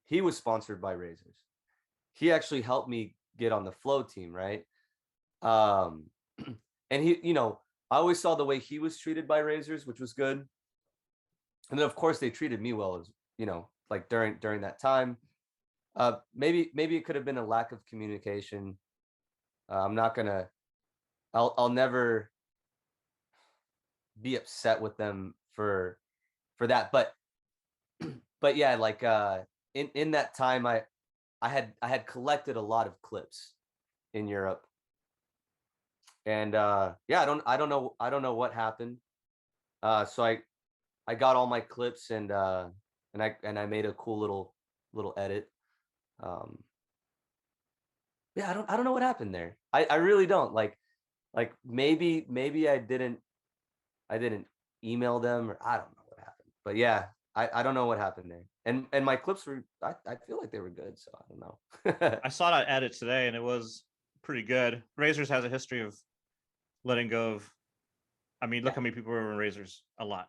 He was sponsored by razors. He actually helped me get on the flow team, right? And he, I always saw the way he was treated by razors, which was good. And then of course they treated me well, as like during that time. Maybe it could have been a lack of communication. I'm not gonna. I'll never be upset with them for that. But yeah, like in that time, I had collected a lot of clips in Europe, and yeah, I don't know what happened. So I got all my clips, and I made a cool little edit. Yeah, I don't know what happened there. I really don't. Like maybe I didn't email them, or I don't know what happened. But yeah, I don't know what happened there. And my clips were, I feel like they were good, so I don't know. I saw that edit today, and it was pretty good. Razors has a history of letting go of. I mean, look how many people were in razors. A lot.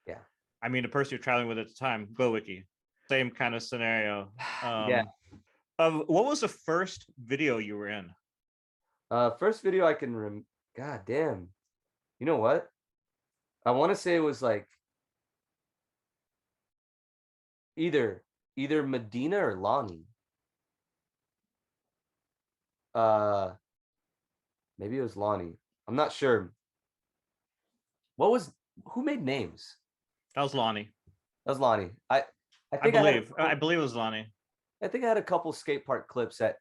Yeah. I mean, the person you're traveling with at the time, Glowicki, same kind of scenario. Yeah. What was the first video you were in? First video I can God damn. You know what? I want to say it was like either Medina or Lonnie. Maybe it was Lonnie. I'm not sure. Who made names? That was Lonnie. That was Lonnie. I believe it was Lonnie. I think I had a couple skate park clips at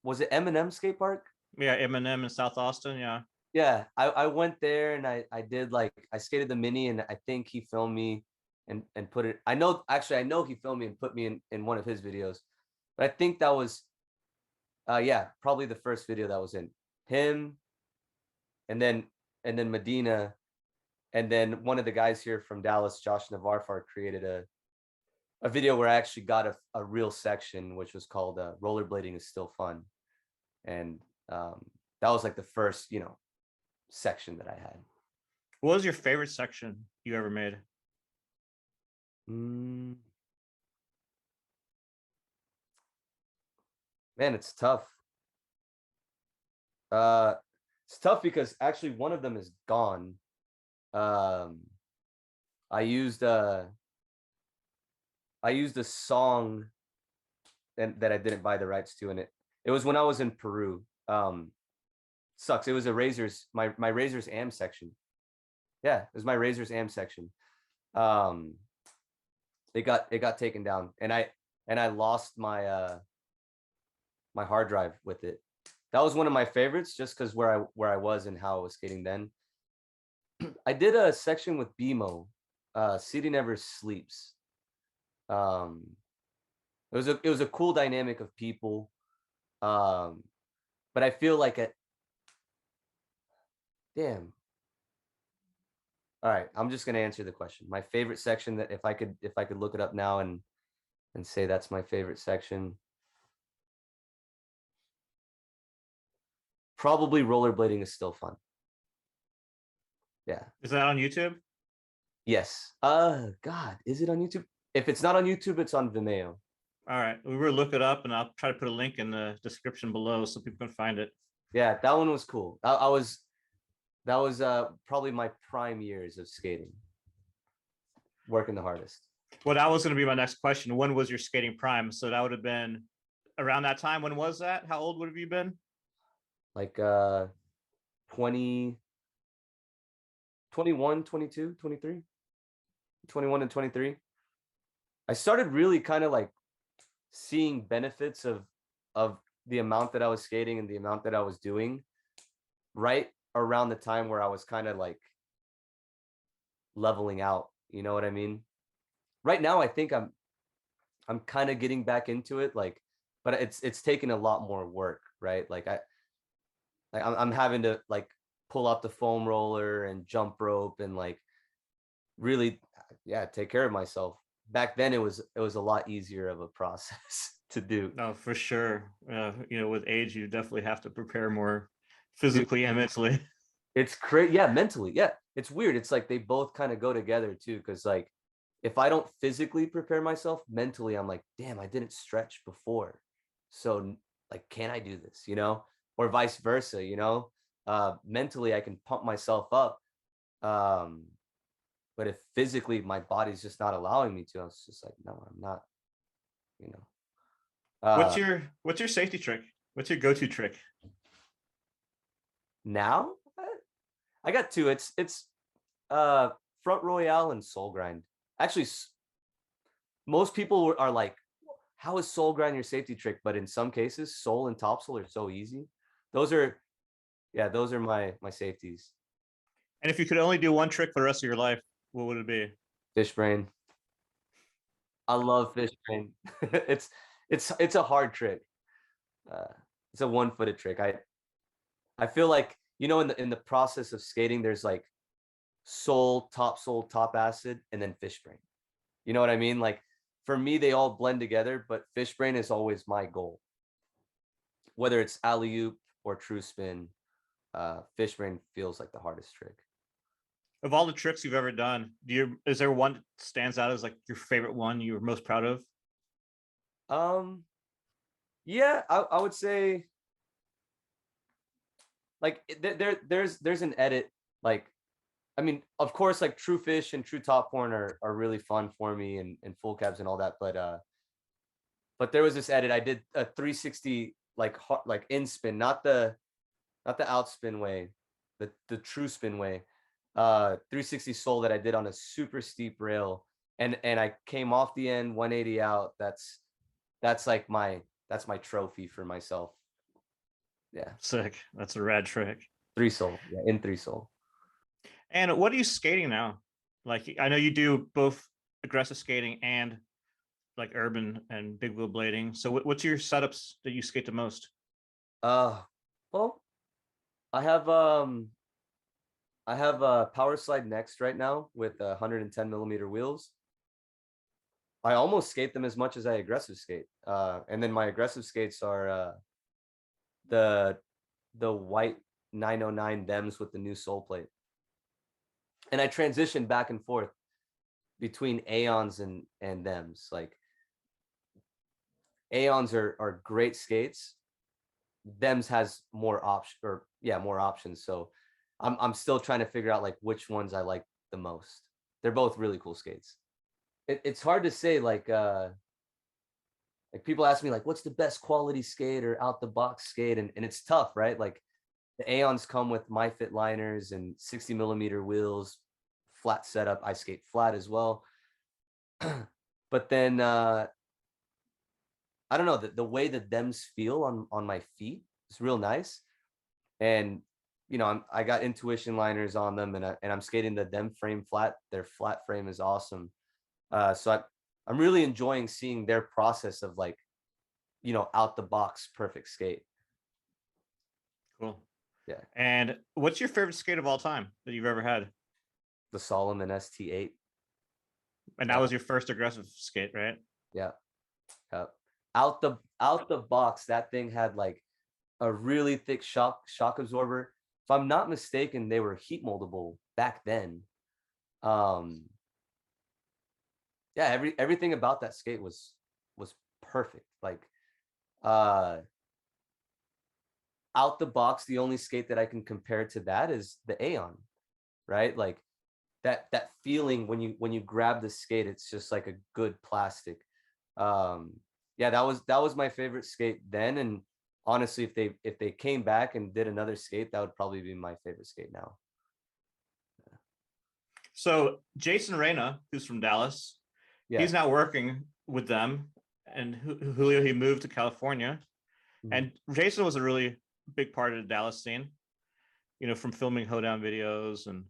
was it Eminem skate park? Yeah, Eminem in South Austin. Yeah. Yeah, I went there, and I did, like, I skated the mini, and I think he filmed me and put it. I know he filmed me and put me in one of his videos, but I think that was yeah, probably the first video that was in him, and then Medina, and then one of the guys here from Dallas, Josh Navarfar, created a video where I actually got a real section, which was called "Rollerblading is Still Fun," and that was like the first section that I had. What was your favorite section you ever made? Man, it's tough. It's tough because actually one of them is gone. I used a song that I didn't buy the rights to, and it was when I was in Peru. Sucks. It was a razors, my razors am section. Yeah, it was my razors am section. It got taken down, and I lost my my hard drive with it. That was one of my favorites, just because where I was and how I was skating then. I did a section with BMO, City Never Sleeps. It was a cool dynamic of people, but I feel like damn. All right, I'm just gonna answer the question. My favorite section, that if I could look it up now and say that's my favorite section, probably Rollerblading is Still Fun. Yeah. Is that on YouTube? Yes. God, is it on YouTube? If it's not on YouTube, it's on Vimeo. All right, we will look it up, and I'll try to put a link in the description below so people can find it. Yeah, that one was cool. That was probably my prime years of skating, working the hardest. Well, that was going to be my next question. When was your skating prime? So that would have been around that time. When was that? How old would have you been? Like 20, 21, 22, 23, 21 and 23. I started really kind of like seeing benefits of the amount that I was skating and the amount that I was doing right around the time where I was kind of like leveling out, you know what I mean? Right now I think I'm kind of getting back into it, like, but it's taken a lot more work, right? Like Like I'm having to like pull out the foam roller and jump rope and like really, yeah, take care of myself. Back then it was a lot easier of a process to do. No, for sure. With age, you definitely have to prepare more Dude, physically and mentally. it's crazy. Yeah, mentally. Yeah. It's weird. It's like they both kind of go together too. Cause like if I don't physically prepare myself mentally, I'm like, damn, I didn't stretch before. So like, can I do this? Or vice versa, mentally I can pump myself up. Um, but if physically my body's just not allowing me to, I was just like, no, I'm not, you know. What's Uh your safety trick? What's your go-to trick? Now I got two. It's front royale and soul grind. Actually, most people are like, how is soul grind your safety trick? But in some cases, soul and topsoul are so easy. Those are, yeah, those are my safeties. And if you could only do one trick for the rest of your life, what would it be? Fish brain. I love fish brain. It's a hard trick. Uh, it's a one-footed trick. I feel like, in the process of skating, there's like soul, top acid, and then fish brain. You know what I mean? Like for me, they all blend together, but fish brain is always my goal. Whether it's alley oop or true spin, fish brain feels like the hardest trick. Of all the tricks you've ever done, is there one that stands out as like your favorite one you were most proud of? Yeah, I would say like there's an edit. Like, I mean, of course, like true fish and true top horn are really fun for me, and full cabs and all that. But there was this edit. I did a 360 like in spin, not the out spin way, the true spin way. 360 soul that I did on a super steep rail, and I came off the end 180 out. That's like that's my trophy for myself. Yeah. Sick. That's a rad trick. Three soul. Yeah, in three soul. And what are you skating now? Like, I know you do both aggressive skating and like urban and big wheel blading. So what's your setups that you skate the most? Well, I have a power slide next right now with 110 millimeter wheels. I almost skate them as much as I aggressive skate. And then my aggressive skates are the white 909 Dems with the new sole plate. And I transition back and forth between Aeons and Dems. Like Aeons are great skates. Dems has more options. So I'm still trying to figure out like which ones I like the most. They're both really cool skates. It's hard to say, like people ask me like, what's the best quality skate or out the box skate? And it's tough, right? Like the Aeons come with my fit liners and 60 millimeter wheels, flat setup. I skate flat as well. But then I don't know, the way the Dems feel on my feet is real nice. And I got intuition liners on them, and I'm skating the Dem frame flat. Their flat frame is awesome. So I'm really enjoying seeing their process of like, out the box perfect skate. Cool. Yeah. And what's your favorite skate of all time that you've ever had? The Solomon ST8. And that was your first aggressive skate, right? Yeah. Out the box, that thing had like a really thick shock absorber. If I'm not mistaken, they were heat moldable back then. Yeah, everything about that skate was perfect. Like out the box, the only skate that I can compare to that is the Aeon, right? Like that feeling when you grab the skate, it's just like a good plastic. Yeah, that was my favorite skate then. And honestly, if they came back and did another skate, that would probably be my favorite skate now. So Jason Reyna, who's from Dallas, he's now working with them, and Julio, he moved to California. And Jason was a really big part of the Dallas scene, from filming Hoedown videos and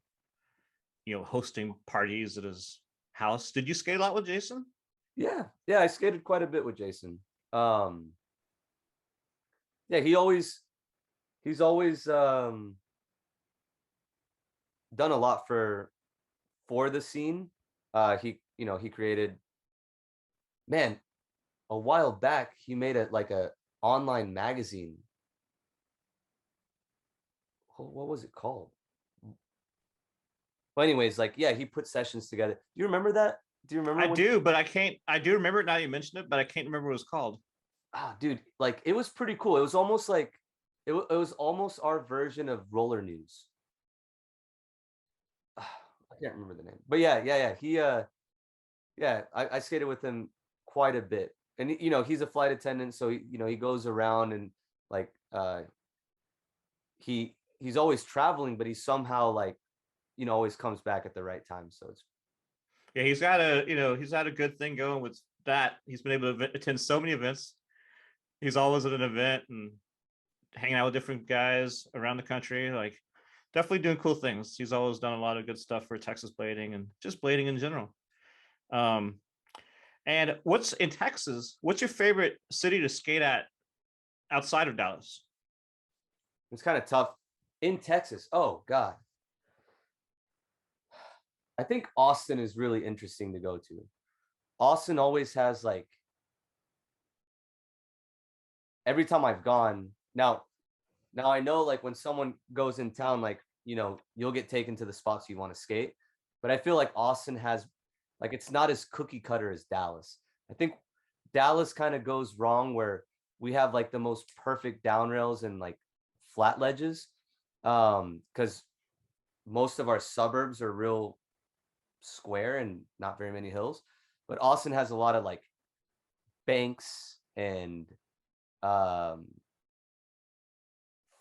hosting parties at his house. Did you skate a lot with Jason? Yeah, I skated quite a bit with Jason. Yeah, he always he's always done a lot for the scene. He created, man, a while back he made a online magazine. What was it called? But anyways, like, yeah, he put sessions together. Do you remember that? Do you remember I when? do, but I can't. I do remember it now. You mentioned it, but I can't remember what it was called. Dude, like it was pretty cool. It was almost like it was almost our version of Roller News. I can't remember the name, but yeah. I skated with him quite a bit, and he's a flight attendant, so he goes around and like he's always traveling, but he somehow like always comes back at the right time. So it's Yeah, he's had a good thing going with that. He's been able to attend so many events. He's always at an event and hanging out with different guys around the country. Like, definitely doing cool things. He's always done a lot of good stuff for Texas blading and just blading in general. Um, and what's in Texas? What's your favorite city to skate at outside of Dallas? it's kind of tough in Texas. Oh God, I think Austin is really interesting to go to. Austin always has like every time I've gone now I know like when someone goes in town, like, you'll get taken to the spots you want to skate. But I feel like Austin has like it's not as cookie cutter as Dallas. I think Dallas kind of goes wrong where we have like the most perfect down rails and like flat ledges. Because most of our suburbs are real square and not very many hills. But Austin has a lot of like banks and um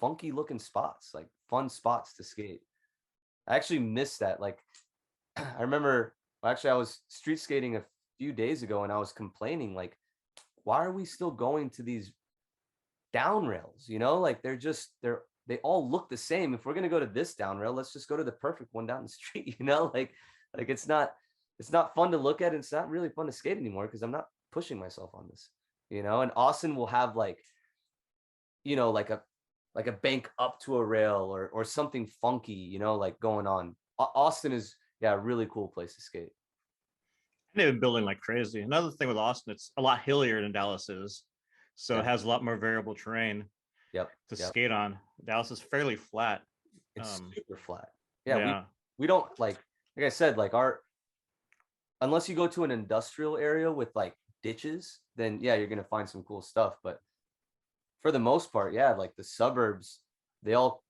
funky looking spots, like fun spots to skate. I actually missed that. Like, I remember, well, actually, I was street skating a few days ago and I was complaining, like, why are we still going to these down rails? Like they all look the same. If we're gonna go to this down rail, let's just go to the perfect one down the street. Like it's not fun to look at. And it's not really fun to skate anymore because I'm not pushing myself on this. And Austin will have like a bank up to a rail or something funky, like going on. Austin is, yeah, a really cool place to skate. And they've been building like crazy. Another thing with Austin, it's a lot hillier than Dallas is, so it Yeah. has a lot more variable terrain Yep. to Yep. skate on. Dallas is fairly flat. It's Um, super flat. Yeah. We yeah, we don't like I said, like unless you go to an industrial area with like ditches, then yeah, you're gonna find some cool stuff. But for the most part, yeah, like the suburbs, they all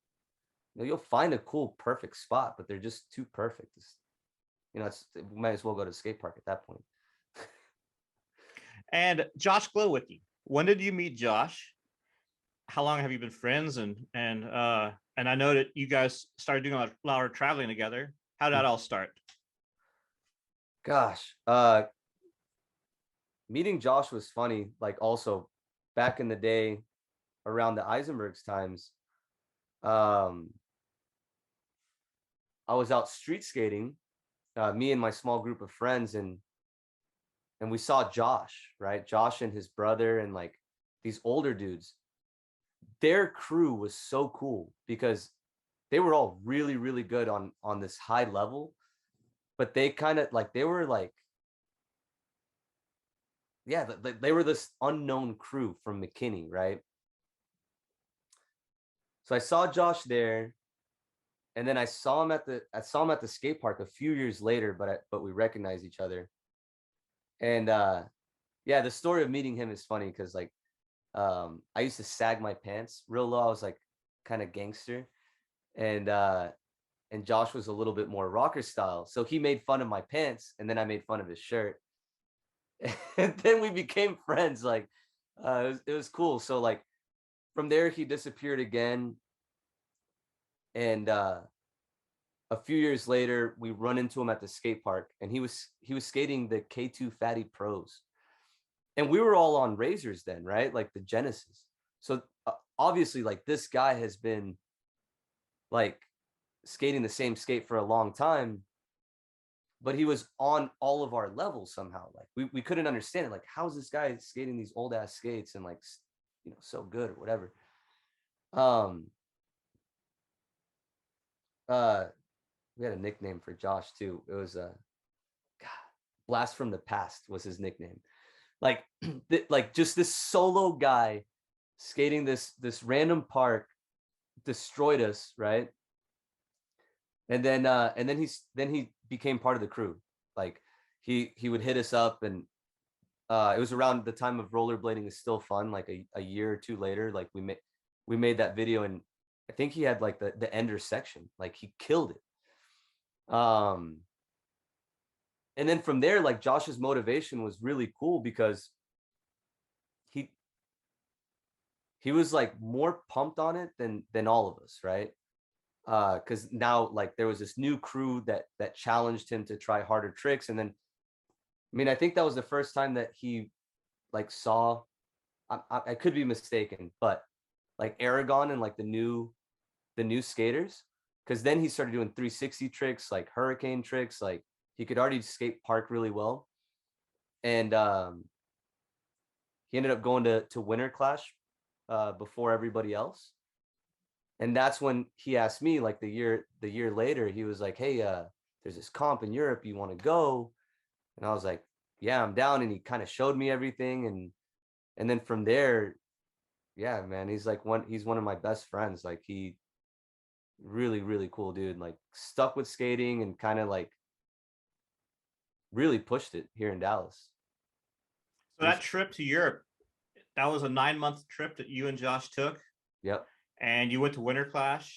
you'll find a cool, perfect spot, but they're just too perfect. We might as well go to the skate park at that point. and Josh Glowicki. When did you meet Josh? How long have you been friends? And I know that you guys started doing a lot of traveling together. How did that all start? Gosh, meeting Josh was funny. Like also back in the day around the Eisenbergs times, um, I was out street skating, me and my small group of friends, and we saw Josh, right? Josh and his brother and like these older dudes. Their crew was so cool because they were all really, really good on this high level, but they kind of like they were like, yeah, they were this unknown crew from McKinney, right? So I saw Josh there, and then I saw him at the skate park a few years later, but we recognized each other. And yeah, the story of meeting him is funny because like I used to sag my pants real low. I was like kind of gangster, and and Josh was a little bit more rocker style. So he made fun of my pants, and then I made fun of his shirt, and then we became friends. Like it was cool. So like from there he disappeared again, and a few years later we run into him at the skate park, and he was skating the K2 Fatty Pros, and we were all on razors then, right? Like the Genesis. So obviously like this guy has been like skating the same skate for a long time, but he was on all of our levels somehow. Like we couldn't understand it. Like, how's this guy skating these old ass skates and like so good or whatever. we had a nickname for Josh too. It was Blast from the Past was his nickname. Like like just this solo guy skating this random park destroyed us, right? And then he became part of the crew. Like he would hit us up, and it was around the time of Rollerblading Is Still Fun, like a year or two later. Like we made that video, and I think he had like the ender section. Like he killed it. And then from there, like Josh's motivation was really cool because he was like more pumped on it than all of us, right? Because now like there was this new crew that challenged him to try harder tricks. And then I mean, I think that was the first time that he like saw, I could be mistaken, but like Aragon and like the new skaters, because then he started doing 360 tricks, like hurricane tricks. Like he could already skate park really well. And he ended up going to Winterclash before everybody else. And that's when he asked me, like the year later, he was like, hey, there's this comp in Europe, you want to go? And I was like, yeah, I'm down. And he kind of showed me everything. And then from there, yeah, man, he's one of my best friends. Like he really, really cool dude, like stuck with skating and kind of like really pushed it here in Dallas. So that trip to Europe, that was a 9-month trip that you and Josh took. Yep. And you went to Winterclash,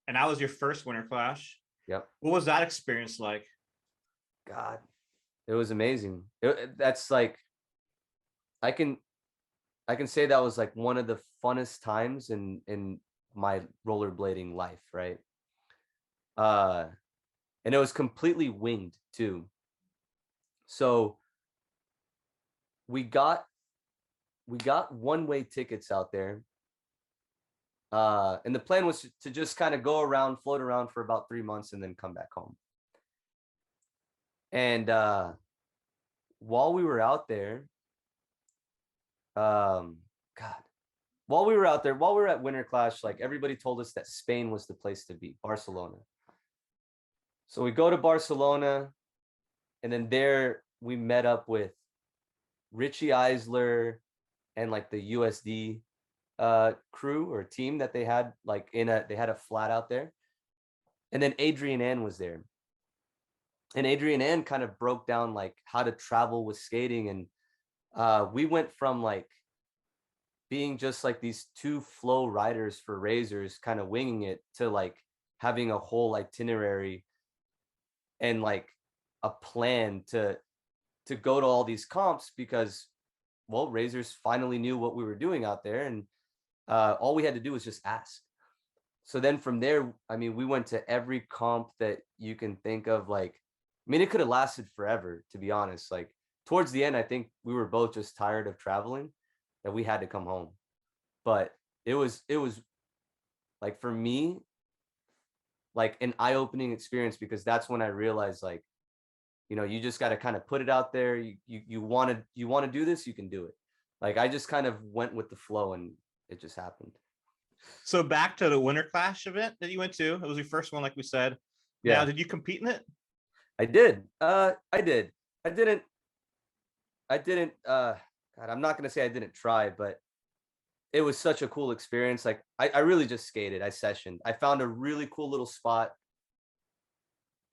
and that was your first Winterclash. Yep. What was that experience like? God, it was amazing. That's like, I can say that was like one of the funnest times in my rollerblading life, right? And it was completely winged too. So we got one-way tickets out there. And the plan was to just kind of go around, float around for about 3 months and then come back home. And while we were out there, while we were out there, while we were at Winterclash, like everybody told us that Spain was the place to be, Barcelona. So we go to Barcelona, and then there we met up with Richie Eisler and like the USD crew or team that they had, like they had a flat out there. And then Adrian Ann was there. And Adrian Ann kind of broke down like how to travel with skating. And we went from like being just like these two flow riders for Razors, kind of winging it, to like having a whole itinerary and like a plan to go to all these comps, because well, Razors finally knew what we were doing out there, and all we had to do was just ask. So then from there, I mean, we went to every comp that you can think of. Like, I mean, it could have lasted forever, to be honest. Like towards the end, I think we were both just tired of traveling, that we had to come home. But it was like, for me, like an eye-opening experience, because that's when I realized, like, you know, you just got to kind of put it out there. You want to do this, you can do it. Like I just kind of went with the flow, and it just happened. So back to the Winterclash event that you went to. It was your first one, like we said. Yeah. Now, did you compete in it? I did. I did. I didn't. God, I'm not gonna say I didn't try, but it was such a cool experience. Like I really just skated. I sessioned. I found a really cool little spot.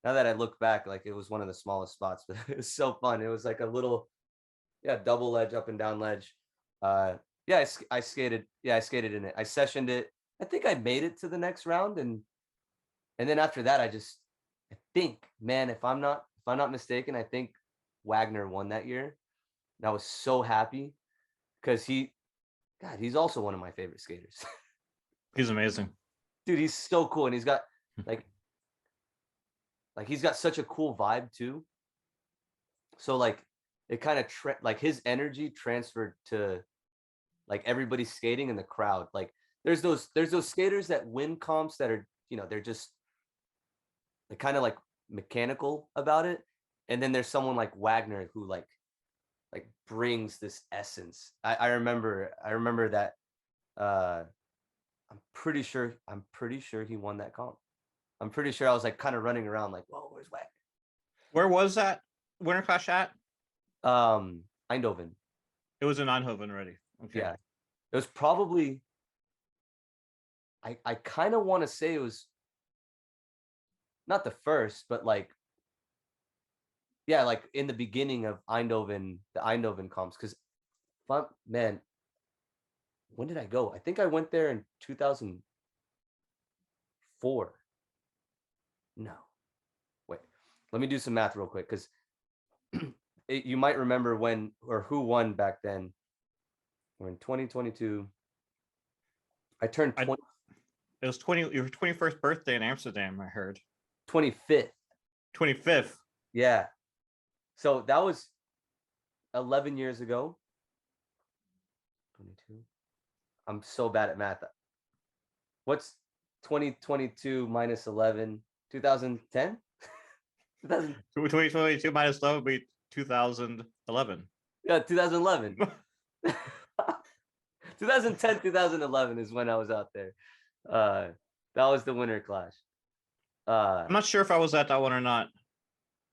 Now that I look back, like it was one of the smallest spots, but it was so fun. It was like a little, double ledge, up and down ledge. I skated. Yeah, I skated in it. I sessioned it. I think I made it to the next round, and then after that, I think, man, if I'm not mistaken, I think Wagner won that year. And I was so happy, because he's also one of my favorite skaters. He's amazing, dude. He's so cool, and he's got like he's got such a cool vibe too. So like it kind of like his energy transferred to like everybody skating in the crowd. Like there's those skaters that win comps that are, you know, they're kind of like mechanical about it. And then there's someone like Wagner who like brings this essence. I remember that I'm pretty sure he won that comp. I'm pretty sure I was like kind of running around like, whoa, where's Wack? Where was that Winterclash at? Eindhoven. It was in Eindhoven already. Okay. Yeah. It was probably, I kind of want to say it was not the first, but like, yeah, like in the beginning of Eindhoven, the Eindhoven comps. Because, man, when did I go? I think I went there in 2004. No, wait, let me do some math real quick because you might remember when or who won back then. We're in 2022. I turned 20. It was your 21st birthday in Amsterdam, I heard. 25th. 25th. Yeah. So that was 11 years ago. 22. I'm so bad at math. What's 2022 minus 11? 2010? 2022 minus 11 would be 2011. Yeah, 2011. 2010, 2011 is when I was out there. That was the Winterclash. I'm not sure if I was at that one or not.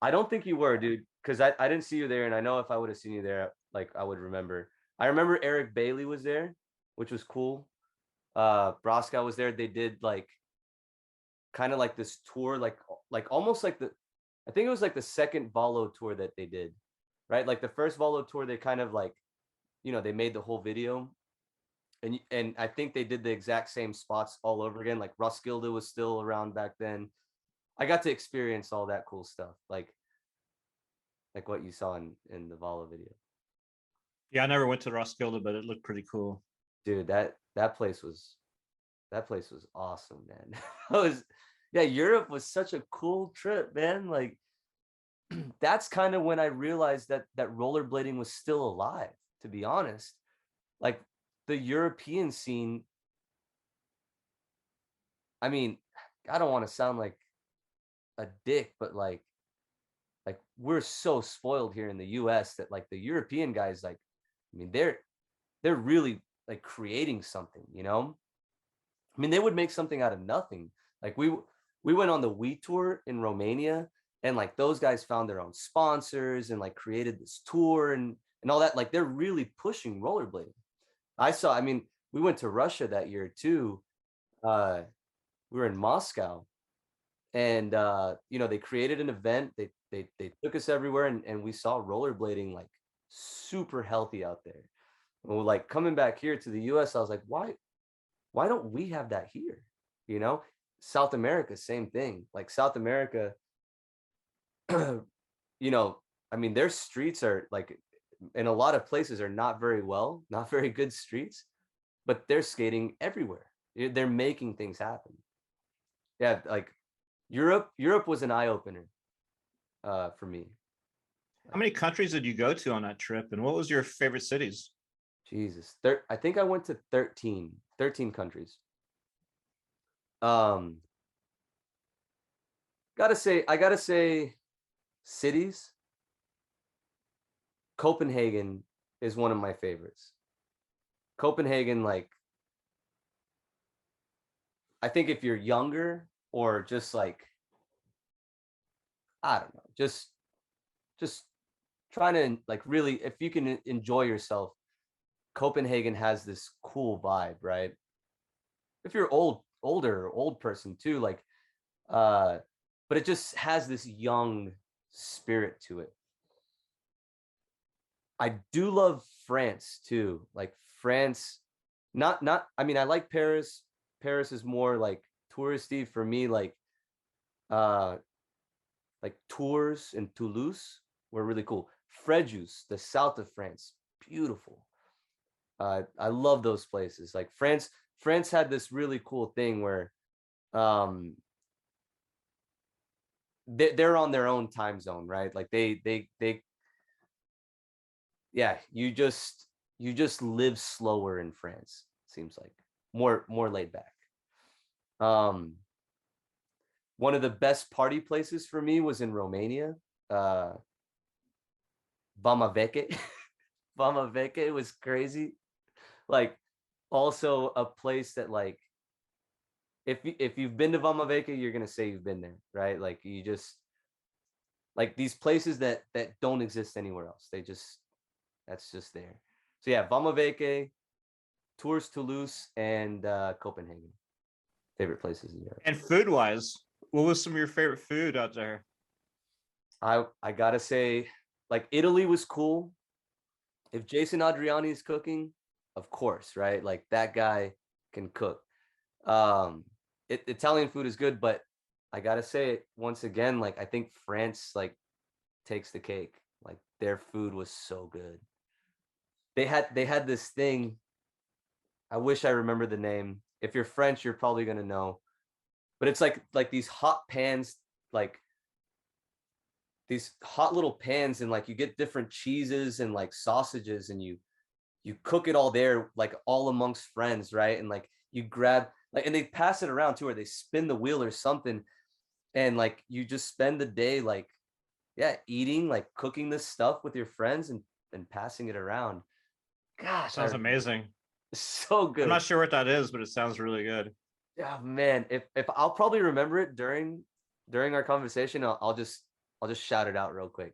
I don't think you were, dude, because I didn't see you there, and I know if I would have seen you there, like I would remember. I remember Eric Bailey was there, which was cool. Broskow was there. They did like kind of like this tour, like almost like I think it was like the second Volo tour that they did, right? Like the first Volo tour, they kind of like, they made the whole video. And I think they did the exact same spots all over again. Like Roskilde was still around back then. I got to experience all that cool stuff, like what you saw in the Volo video. Yeah, I never went to Roskilde, but it looked pretty cool. Dude, that place was awesome, man. Europe was such a cool trip, man. Like that's kind of when I realized that rollerblading was still alive, to be honest. Like the European scene, I mean, I don't want to sound like a dick, but like we're so spoiled here in the US that like the European guys, like, I mean, they're really like creating something, I mean, they would make something out of nothing. Like we went on the We Tour in Romania, and like those guys found their own sponsors and like created this tour and all that. Like they're really pushing rollerblading. I mean, we went to Russia that year too. We were in Moscow, and they created an event. They took us everywhere, and we saw rollerblading like super healthy out there. And we're like coming back here to the US, I was like, why don't we have that here? South America, same thing. Like South America, I mean, their streets are like, in a lot of places are not very good streets, but they're skating everywhere. They're making things happen. Yeah, like Europe was an eye opener for me. How many countries did you go to on that trip, and what was your favorite cities? Jesus, I think I went to 13 countries. I gotta say cities. Copenhagen is one of my favorites. Copenhagen, like, I think if you're younger or just like, I don't know, just trying to like really, if you can enjoy yourself, Copenhagen has this cool vibe, right? If you're old person too, like, but it just has this young spirit to it. I do love France too. Like France, not, I mean, I like Paris. Paris is more like touristy for me. Like Tours and Toulouse were really cool. Fréjus, the south of France, beautiful. I love those places. Like France had this really cool thing where they're on their own time zone, right? Like they yeah, you just live slower in France, seems like. More laid back. One of the best party places for me was in Romania. Vama Veche. Vama Veche was crazy. Like also a place that like if you've been to Vamaveke, you're gonna say you've been there, right? Like you just like these places that don't exist anywhere else. That's just there. So yeah, Vamaveke, Tours Toulouse, and Copenhagen. Favorite places in Europe. And food wise, what was some of your favorite food out there? I gotta say, like Italy was cool. If Jason Adriani is cooking, of course, right? Like that guy can cook. Italian food is good, but I gotta say it once again, like I think France like takes the cake. Like their food was so good. They had this thing. I wish I remember the name. If you're French, you're probably gonna know. But it's like these hot pans, like these hot little pans, and like you get different cheeses and like sausages, and you cook it all there, like all amongst friends, right? And like you grab like, and they pass it around too, or they spin the wheel or something, and like you just spend the day like, yeah, eating, like cooking this stuff with your friends and passing it around. Gosh, Sounds amazing. So good. I'm not sure what that is, but it sounds really good. Yeah, man. If I'll probably remember it during our conversation, I'll just shout it out real quick.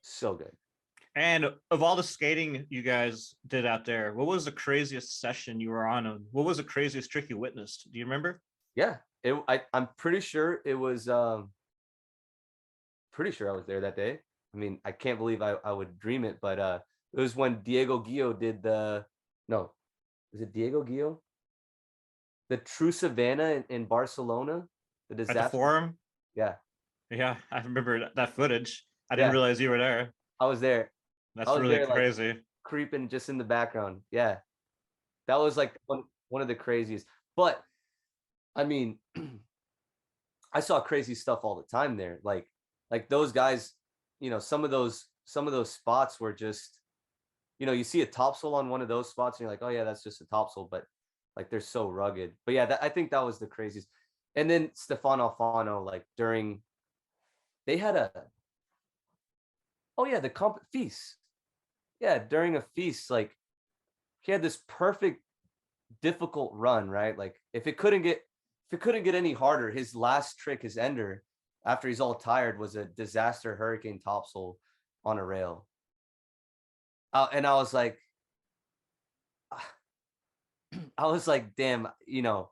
So good. And of all the skating you guys did out there, what was the craziest session you were on? And what was the craziest trick you witnessed? Do you remember? Yeah, I'm pretty sure it was pretty sure I was there that day. I mean, I can't believe I would dream it, but it was when Diego Gio did the no, is it Diego Gio? The True Savannah in Barcelona, the At the disaster. forum? Yeah, Yeah, I remember that footage. I didn't yeah, realize you were there. I was there. That's I was really there, like crazy. creeping just in the background. Yeah, that was like one of the craziest. But I mean, I saw crazy stuff all the time there. Like those guys, you know, some of those spots were just, you know, you see a topsoil on one of those spots and you're like, oh yeah, that's just a topsoil, but like they're so rugged. But yeah, I think that was the craziest. And then Stefan Alfano, like during, they had a, oh yeah, the feast. Yeah, during a feast, like he had this perfect difficult run, right? Like if it couldn't get any harder, his last trick, his ender, after he's all tired, was a disaster hurricane topsoil on a rail. And I was like, damn, you know,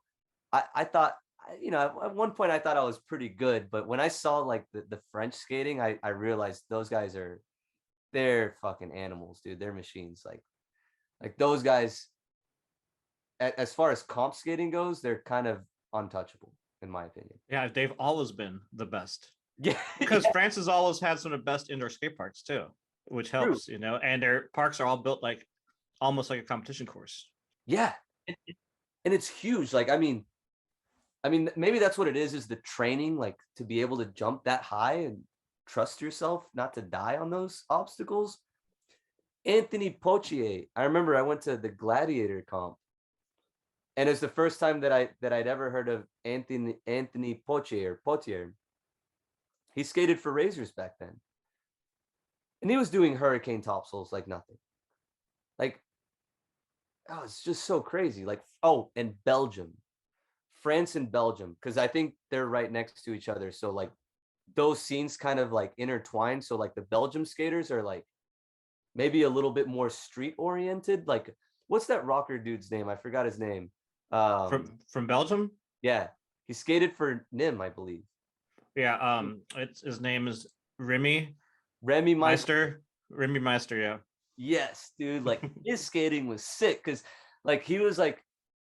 I thought, you know, at one point I thought I was pretty good, but when I saw like the French skating, I realized those guys they're fucking animals, dude. They're machines. Like those guys, as far as comp skating goes, they're kind of untouchable, in my opinion. Yeah, they've always been the best. Yeah, Because yeah, France has always had some of the best indoor skate parks too, which true. helps, you know, and their parks are all built like almost like a competition course. Yeah, and it's huge. Like, I mean, maybe that's what it is the training, like to be able to jump that high and trust yourself not to die on those obstacles. Anthony Poitier, I remember I went to the Gladiator comp, and it's the first time that I'd ever heard of Anthony Poitier. He skated for Razors back then, and he was doing hurricane topsoils like nothing. Like, oh, it's just so crazy. Like, oh, and Belgium, France and Belgium, because I think they're right next to each other. So like those scenes kind of like intertwined. So like the Belgium skaters are like maybe a little bit more street oriented. Like what's that rocker dude's name? I forgot his name. From Belgium? Yeah, he skated for Nim, I believe. Yeah, it's his name is Remy Remy Meister. Remy Meister, yeah. Yes, dude. Like his skating was sick because like he was like,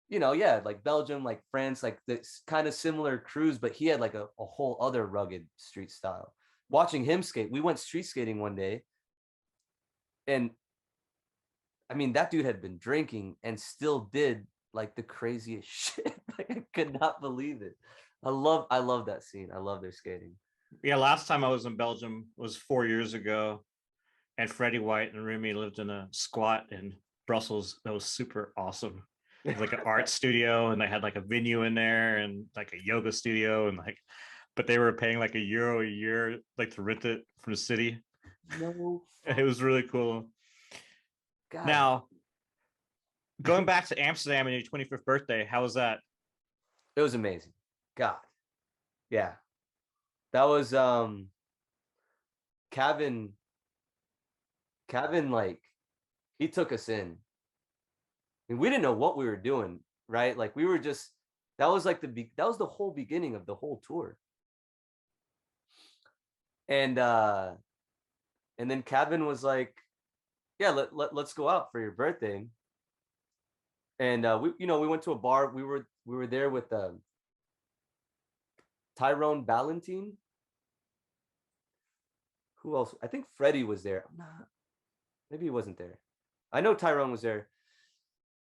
you know, yeah, like Belgium, like France, like this kind of similar crews, but he had like a whole other rugged street style. Watching him skate, we went street skating one day, and I mean that dude had been drinking and still did like the craziest shit. Like I could not believe it. I love that scene. I love their skating. Yeah, last time I was in Belgium was 4 years ago, and Freddie White and Remy lived in a squat in Brussels. That was super awesome. It was like an art studio, and they had like a venue in there and like a yoga studio, and like, but they were paying like €1 a year, like to rent it from the city. No, It was really cool. God. Now, going back to Amsterdam and your 25th birthday, how was that? It was amazing. God. Yeah. That was Kevin, like he took us in. And we didn't know what we were doing, right? Like we were just that was like that was the whole beginning of the whole tour. And then Kevin was like, yeah, let's go out for your birthday. And we went to a bar. We were there with Tyrone Ballantine. Who else? I think Freddie was there. Maybe he wasn't there. I know Tyrone was there.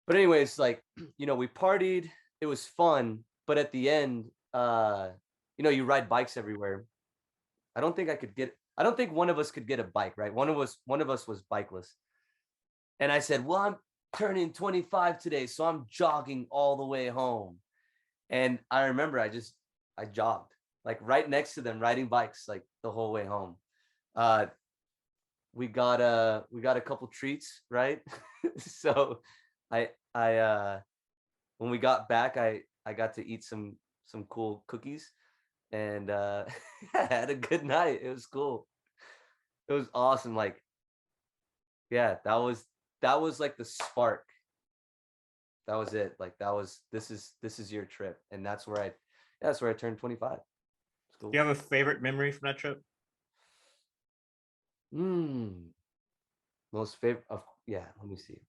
But anyways, like, we partied. It was fun. But at the end, you ride bikes everywhere. I don't think one of us could get a bike, right? One of us was bikeless. And I said, well, I'm turning 25 today, so I'm jogging all the way home. And I remember I jogged like right next to them riding bikes like the whole way home. We got a couple treats, right? So I when we got back, I got to eat some cool cookies, and I had a good night. It was cool. It was awesome. Like, yeah, that was like the spark. That was it. Like this is your trip, and that's where I turned 25. It's cool. Do you have a favorite memory from that trip? Most favorite yeah, let me see.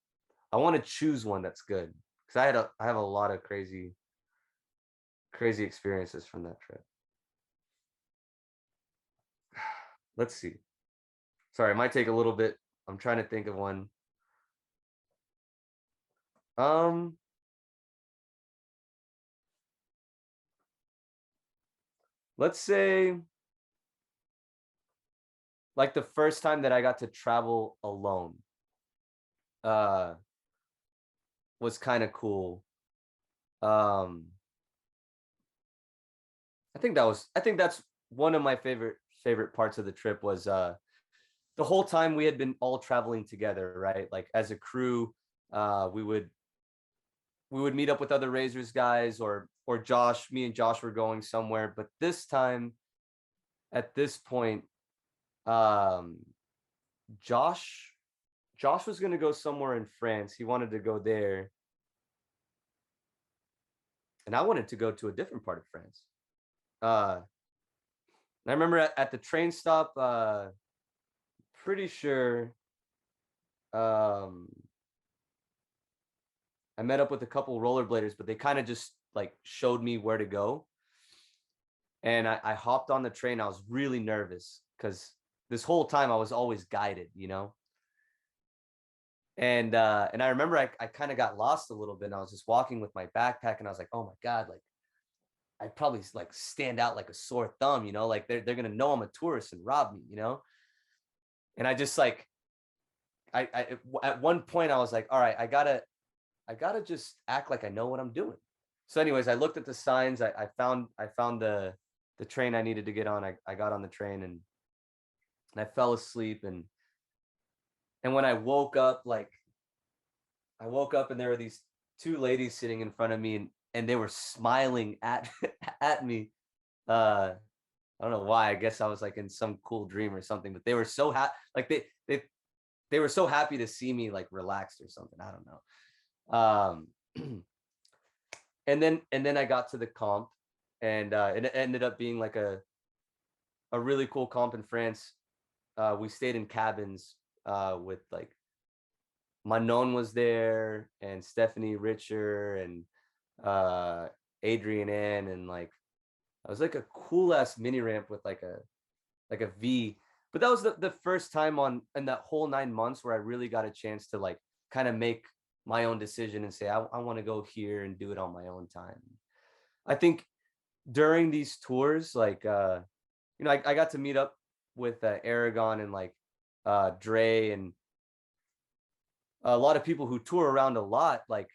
I want to choose one that's good because I have a lot of crazy experiences from that trip. Let's see. Sorry, it might take a little bit. I'm trying to think of one. Let's say like the first time that I got to travel alone was kind of cool. I think that's one of my favorite parts of the trip was the whole time we had been all traveling together, right? Like as a crew, we would meet up with other Razors guys, or me and Josh were going somewhere. But this time, at this point, Josh was going to go somewhere in France. He wanted to go there. And I wanted to go to a different part of France. And I remember at the train stop, pretty sure I met up with a couple rollerbladers, but they kind of just like showed me where to go. And I hopped on the train. I was really nervous because this whole time I was always guided, And I remember I kind of got lost a little bit, and I was just walking with my backpack, and I was like, oh my God, like I'd probably like stand out like a sore thumb, like they're gonna know I'm a tourist and rob me, And I just like I at one point I was like, all right, I gotta just act like I know what I'm doing. So anyways, I looked at the signs. I found the train I needed to get on. I got on the train, and I fell asleep, and when I woke up, and there were these two ladies sitting in front of me, and they were smiling at me. I don't know why. I guess I was like in some cool dream or something, but they were so happy. Like they were so happy to see me like relaxed or something. I don't know. And then I got to the comp, and it ended up being like a really cool comp in France. We stayed in cabins with like Manon was there, and Stephanie Richer, and Adrian Ann, and like I was like a cool ass mini ramp with like a V. But that was the first time in that whole 9 months where I really got a chance to like kind of make my own decision and say, I want to go here and do it on my own time. I think during these tours, like, I got to meet up with Aragon and like Dre and a lot of people who tour around a lot. Like,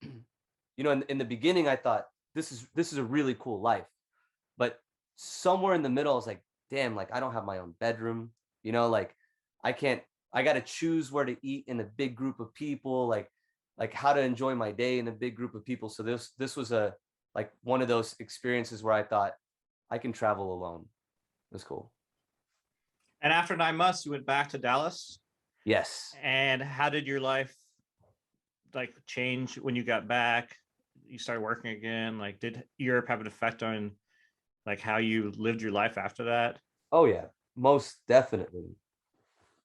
in the beginning, I thought this is a really cool life. But somewhere in the middle, I was like, damn, like I don't have my own bedroom, like I got to choose where to eat in a big group of people, like how to enjoy my day in a big group of people. So this was a like one of those experiences where I thought I can travel alone. It was cool. And after 9 months, you went back to Dallas. Yes. And how did your life like change when you got back? You started working again. Like, did Europe have an effect on like how you lived your life after that? Oh yeah, most definitely.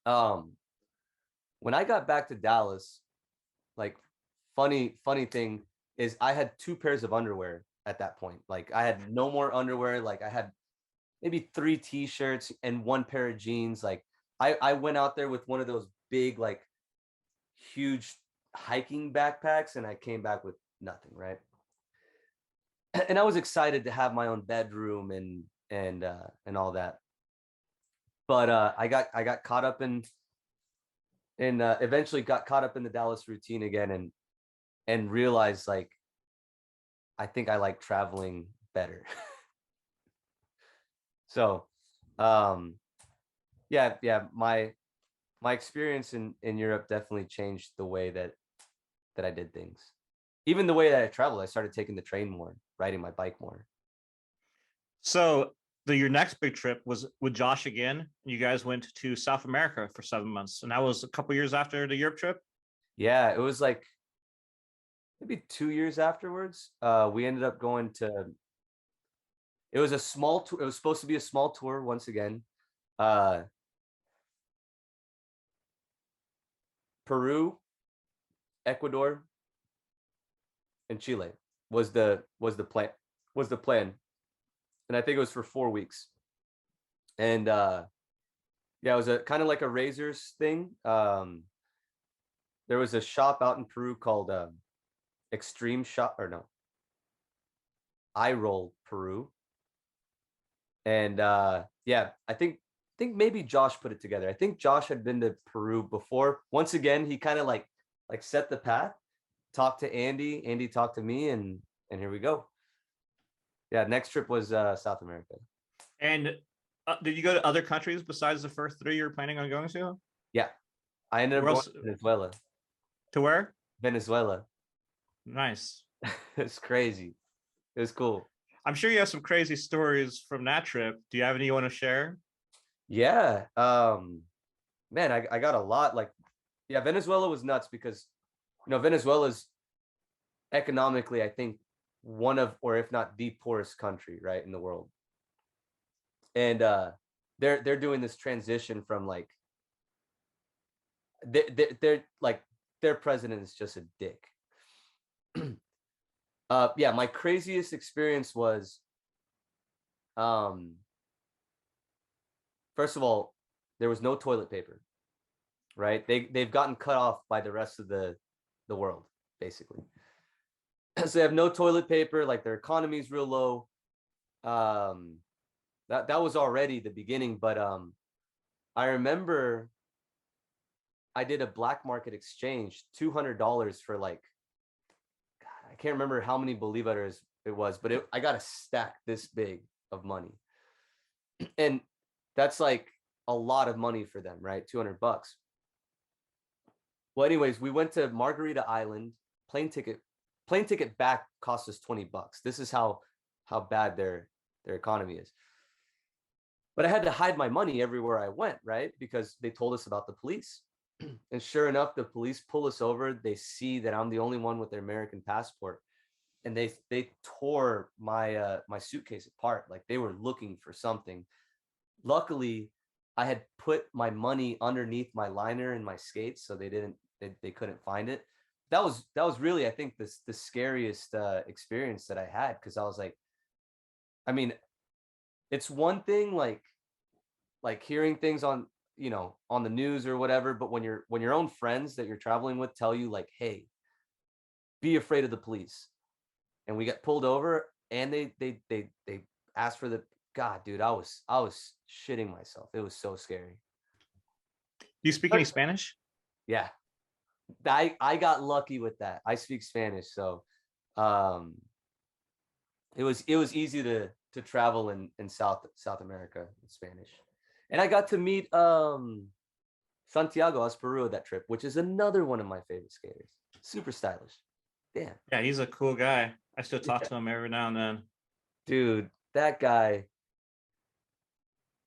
When I got back to Dallas, like funny thing is I had 2 pairs of underwear at that point. Like I had no more underwear. Like I had maybe 3 t-shirts and 1 pair of jeans. Like I went out there with one of those big, like huge hiking backpacks, and I came back with nothing, right? And I was excited to have my own bedroom and all that. But I got caught up in eventually got caught up in the Dallas routine again, and realized like I think I like traveling better. So yeah, my experience in Europe definitely changed the way that I did things. Even the way that I traveled, I started taking the train more, riding my bike more. So your next big trip was with Josh again. You guys went to South America for 7 months, and that was a couple years after the Europe trip. Yeah, it was like maybe 2 years afterwards. We ended up going to. It was a small tour. It was supposed to be a small tour once again. Peru, Ecuador, and Chile was the plan, and I think it was for 4 weeks. And yeah, it was a kind of like a Razors thing. There was a shop out in Peru called Extreme Shop, or no, I Roll Peru. And yeah, I think maybe Josh put it together. I think Josh had been to Peru before. Once again, he kind of like set the path, talked to Andy talked to me, and here we go. Yeah, next trip was South America. And did you go to other countries besides the first 3 you were planning on going to? Yeah, I ended up going to Venezuela. To where? Venezuela. Nice. It's crazy. It was cool. I'm sure you have some crazy stories from that trip. Do you have any you want to share? Yeah. Man, I got a lot. Like, yeah, Venezuela was nuts because, Venezuela's economically, I think, one of, or if not the poorest country, right, in the world. And they're doing this transition from like they're like their president is just a dick. Yeah, my craziest experience was first of all, there was no toilet paper, right? They've gotten cut off by the rest of the world, basically. So they have no toilet paper, like their economy is real low. That was already the beginning, but I remember I did a black market exchange, $200 for like, God, I can't remember how many bolivares it was, but I got a stack this big of money. And that's like a lot of money for them, right? $200. Well, anyways, we went to Margarita Island. Plane ticket back cost us $20. This is how bad their economy is. But I had to hide my money everywhere I went, right? Because they told us about the police. And sure enough, the police pull us over. They see that I'm the only one with their American passport. And they tore my my suitcase apart. Like they were looking for something. Luckily, I had put my money underneath my liner in my skates, so they couldn't find it. That was really, I think, the scariest experience that I had, because I was like, I mean, it's one thing like hearing things on on the news or whatever, but when your own friends that you're traveling with tell you like, hey, be afraid of the police, and we get pulled over and they asked for the, God, dude, I was shitting myself. It was so scary. Do you speak any Spanish? Yeah, I got lucky with that. I speak Spanish, so it was easy to travel in South America in Spanish. And I got to meet Santiago Asperu that trip, which is another one of my favorite skaters. Super stylish. Damn. Yeah, he's a cool guy. I still talk to him every now and then. Dude, that guy,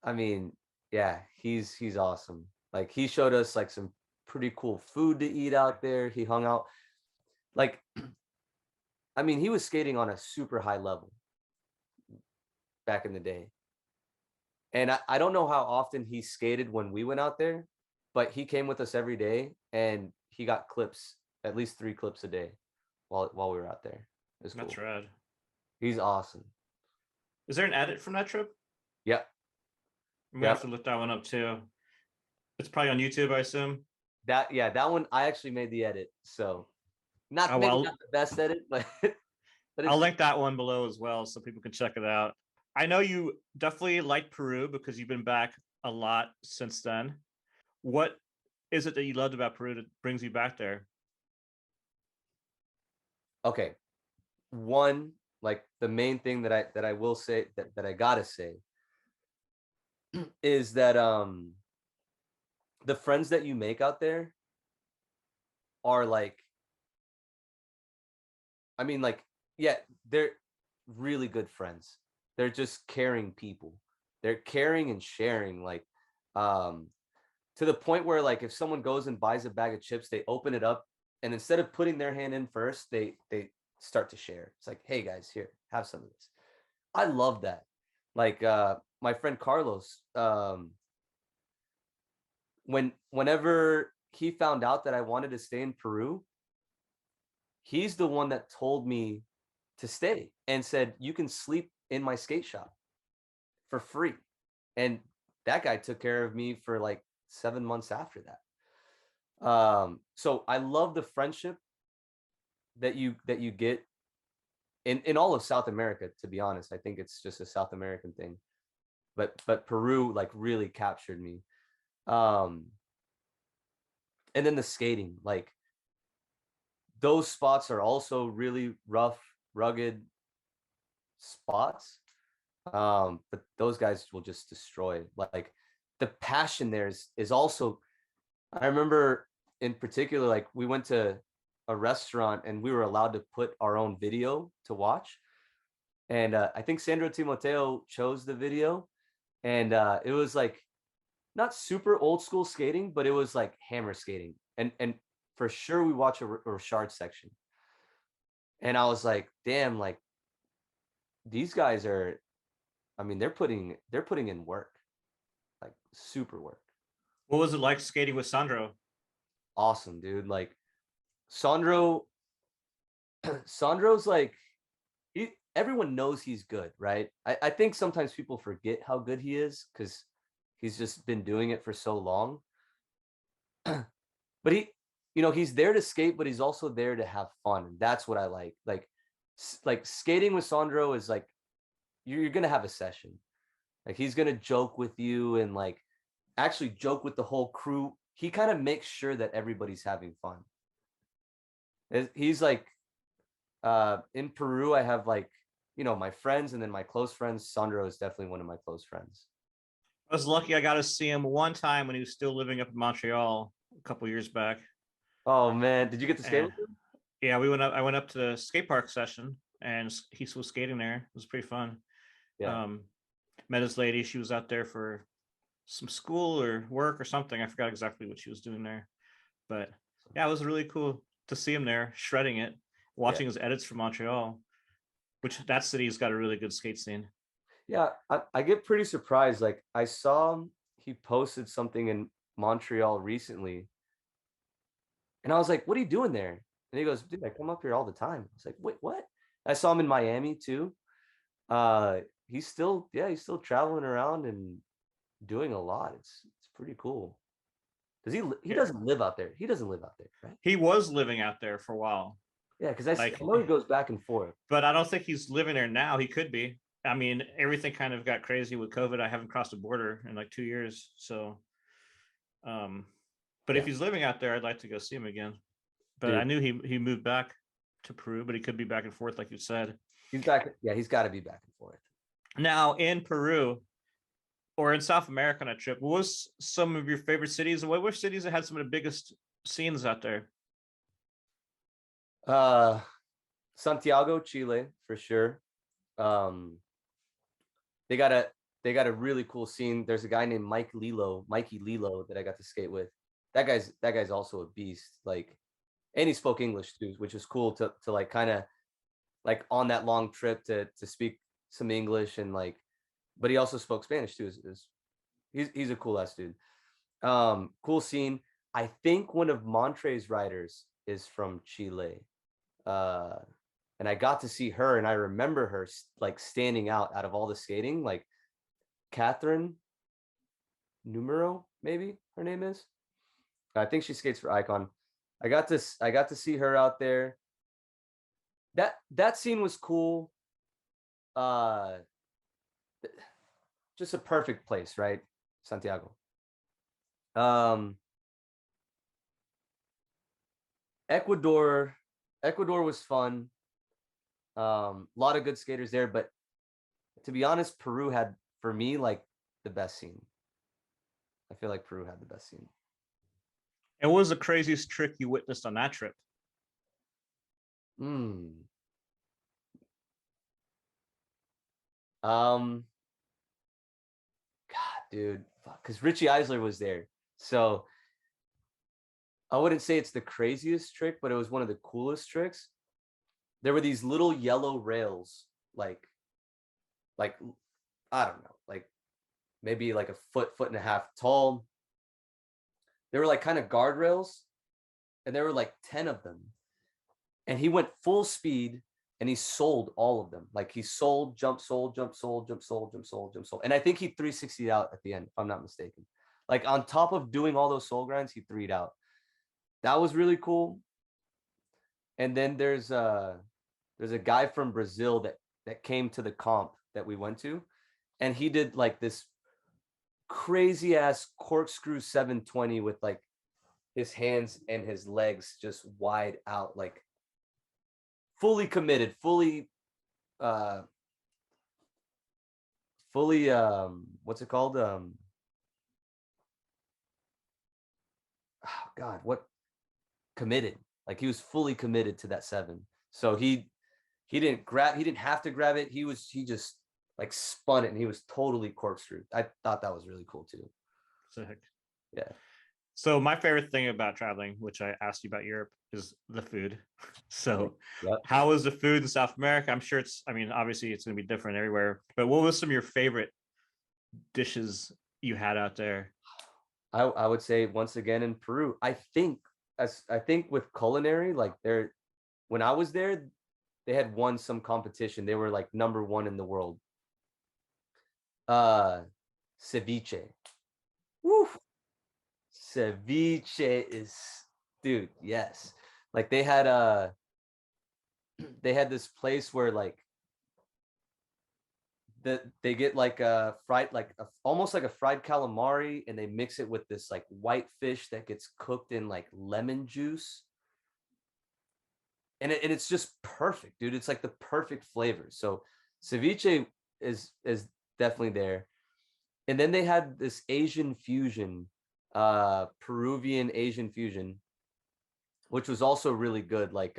I mean, yeah, he's awesome. Like he showed us like some pretty cool food to eat out there. He hung out like I mean, he was skating on a super high level back in the day. And I don't know how often he skated when we went out there, but he came with us every day and he got clips, at least 3 clips a day while we were out there. It was cool. That's rad. He's awesome. Is there an edit from that trip? Yep. I'm gonna have to look that one up too. It's probably on YouTube, I assume. That one I actually made the edit. So not the best edit, but I'll link that one below as well so people can check it out. I know you definitely like Peru because you've been back a lot since then. What is it that you loved about Peru that brings you back there? Okay. One, like the main thing that I will say that I gotta say is that the friends that you make out there are like, I mean, like, yeah, they're really good friends. They're just caring people. They're caring and sharing, like, to the point where, like, if someone goes and buys a bag of chips, they open it up, and instead of putting their hand in first, they start to share. It's like, hey guys, here, have some of this. I love that. Like, my friend Carlos, whenever he found out that I wanted to stay in Peru, he's the one that told me to stay and said, you can sleep in my skate shop for free. And that guy took care of me for like 7 months after that. So I love the friendship that you get in all of South America, to be honest. I think it's just a South American thing. But Peru like really captured me. And then the skating, like those spots are also really rough, rugged spots. But those guys will just destroy. Like the passion there is also, I remember in particular, like we went to a restaurant and we were allowed to put our own video to watch. And I think Sandro Timeteo chose the video. And it was like not super old school skating, but it was like hammer skating. And for sure we watch a Richard section. And I was like, damn, like these guys are, I mean, they're putting in work, like super work. What was it like skating with Sandro? Awesome, dude. Like Sandro's like, everyone knows he's good, right? I think sometimes people forget how good he is because he's just been doing it for so long. But he's there to skate, but he's also there to have fun. And that's what I like. Like skating with Sandro is like, you're going to have a session. Like he's going to joke with you and like actually joke with the whole crew. He kind of makes sure that everybody's having fun. He's like, in Peru, I have like, my friends and then my close friends. Sandro is definitely one of my close friends. I was lucky I got to see him one time when he was still living up in Montreal a couple years back. Oh man, did you get to skate with him? Yeah, I went up to the Skatepark session and he was skating there. It was pretty fun. Yeah. Met his lady. She was out there for some school or work or something. I forgot exactly what she was doing there. But yeah, it was really cool to see him there shredding it, watching his edits from Montreal, which that city's got a really good skate scene. Yeah, I get pretty surprised. Like I saw he posted something in Montreal recently. And I was like, what are you doing there? And he goes, dude, I come up here all the time. I was like, wait, what? I saw him in Miami too. He's still traveling around and doing a lot. It's pretty cool. Does he doesn't live out there. He doesn't live out there, right? He was living out there for a while. Yeah, because I know he goes back and forth. But I don't think he's living there now. He could be. I mean, everything kind of got crazy with COVID. I haven't crossed the border in like 2 years. So, but if he's living out there, I'd like to go see him again. But dude, I knew he moved back to Peru, but he could be back and forth, like you said. He's back. Yeah, he's got to be back and forth. Now, in Peru or in South America on a trip, what was some of your favorite cities? And what were cities that had some of the biggest scenes out there? Santiago, Chile, for sure. Um, they got a really cool scene. There's a guy named Mikey Lilo, that I got to skate with. That guy's also a beast. Like, and he spoke English too, which is cool to like kind of like on that long trip to speak some English, and like, but he also spoke Spanish too. He's a cool ass dude. Cool scene. I think one of Montre's riders is from Chile. Uh, and I got to see her, and I remember her like standing out of all the skating, like Catherine Numero, maybe her name is. I think she skates for Icon. I got to see her out there. That scene was cool. Uh, just a perfect place, right? Santiago. Ecuador was fun. A lot of good skaters there, but to be honest, Peru had, for me, like the best scene. I feel like Peru had the best scene. And what was the craziest trick you witnessed on that trip? God, dude, because Richie Eisler was there, so I wouldn't say it's the craziest trick, but it was one of the coolest tricks. There were these little yellow rails, like I don't know, like maybe like a foot and a half tall. They were like kind of guardrails, and there were like 10 of them. And he went full speed, and he sold all of them. Like he sold, jump, sold, jump, sold, jump, sold, jump, sold, jump, sold. And I think he 360'd out at the end, if I'm not mistaken. Like on top of doing all those soul grinds, he 3'd out. That was really cool. And then there's a guy from Brazil that came to the comp that we went to, and he did like this crazy ass corkscrew 720 with like his hands and his legs just wide out, like fully committed, fully what's it called? Oh God, what committed? Like he was fully committed to that 7. So he didn't have to grab it. He just like spun it, and he was totally corkscrewed. I thought that was really cool too. Sick. Yeah. So my favorite thing about traveling, which I asked you about Europe, is the food. So Yep. how was the food in South America? I'm sure obviously it's going to be different everywhere, but what was some of your favorite dishes you had out there? I would say once again in Peru, I think with culinary, like when I was there, they had won some competition. They were like #1 in the world. Ceviche. Woo. Ceviche is, dude, yes. Like they had this place where like they get like a fried, like almost like a fried calamari, and they mix it with this like white fish that gets cooked in like lemon juice, and it's just perfect, dude. It's like the perfect flavor. So ceviche is definitely there. And then they had this Asian fusion, Peruvian Asian fusion, which was also really good. Like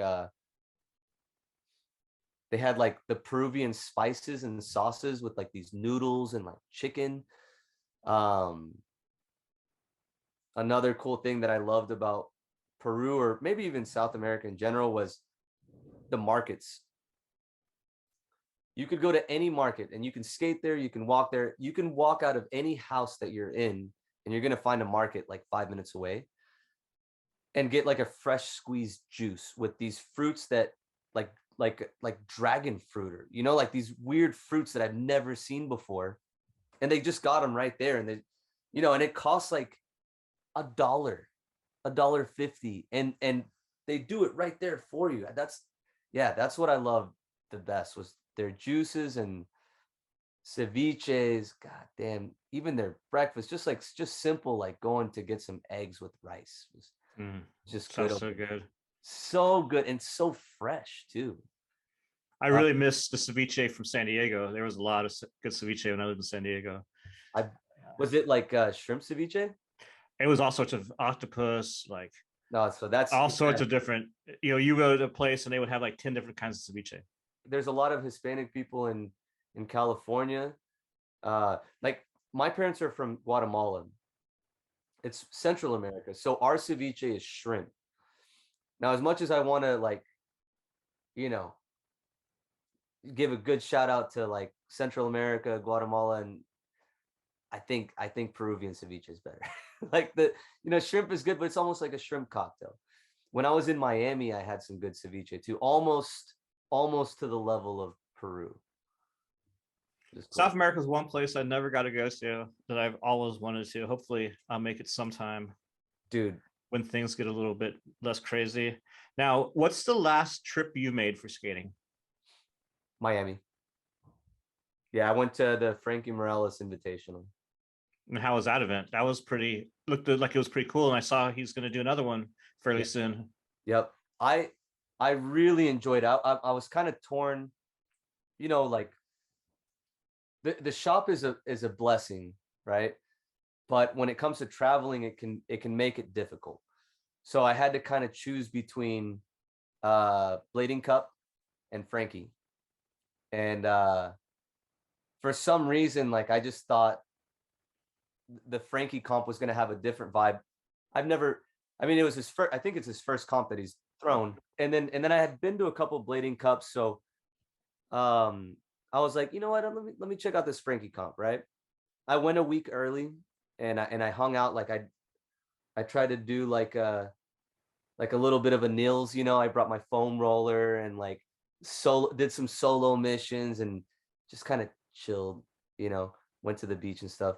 they had like the Peruvian spices and sauces with like these noodles and like chicken. Another cool thing that I loved about Peru, or maybe even South America in general, was the markets. You could go to any market and you can skate there, you can walk there, you can walk out of any house that you're in, and you're going to find a market like 5 minutes away, and get like a fresh squeezed juice with these fruits that like dragon fruit, or like these weird fruits that I've never seen before, and they just got them right there, and they and it costs like $1.50, and they do it right there for you. That's what I love the best, was their juices and ceviches. God damn, even their breakfast, just simple, like going to get some eggs with rice, was just good. So good. So good, and so fresh too. I really miss the ceviche from San Diego. There was a lot of good ceviche when I lived in San Diego. Was it like shrimp ceviche? It was all sorts of octopus, like No, so that's All sorts of different, you go to a place and they would have like 10 different kinds of ceviche. there's a lot of Hispanic people in California. Like my parents are from Guatemala. It's Central America. So our ceviche is shrimp. Now, as much as I want to like, you know, give a good shout out to like Central America, Guatemala, and I think Peruvian ceviche is better. Like shrimp is good, but it's almost like a shrimp cocktail. When I was in Miami, I had some good ceviche too, almost to the level of Peru. Cool. South America is one place I never got to go to that I've always wanted to. Hopefully, I'll make it sometime, dude, when things get a little bit less crazy. Now, what's the last trip you made for skating? Miami. Yeah, I went to the Franky Morales Invitational. And how was that event? That was looked like it was pretty cool. And I saw he's going to do another one fairly soon. Yep. I really enjoyed it. I was kind of torn, like the shop is a blessing, right? But when it comes to traveling, it can make it difficult. So I had to kind of choose between Blading Cup and Franky. And for some reason, like I just thought the Franky comp was going to have a different vibe. It was his first, I think it's his first comp that he's thrown. And then I had been to a couple of Blading Cups. So I was like, you know what, let me check out this Franky comp, right? I went a week early and I hung out. Like I tried to do like a little bit of a Nils, I brought my foam roller and like did some solo missions and just kind of chilled, went to the beach and stuff.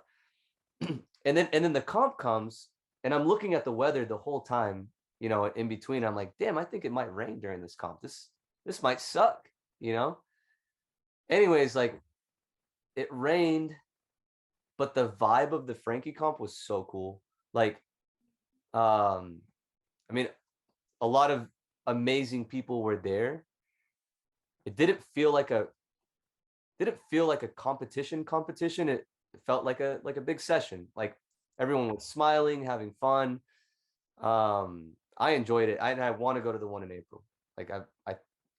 and then the comp comes and I'm looking at the weather the whole time, in between. I'm like, damn, I think it might rain during this comp. This might suck, Anyways, like it rained, but the vibe of the Franky comp was so cool. Like, a lot of amazing people were there. It didn't feel like a competition. It felt like a big session. Like everyone was smiling, having fun. I enjoyed it. I want to go to the one in April. Like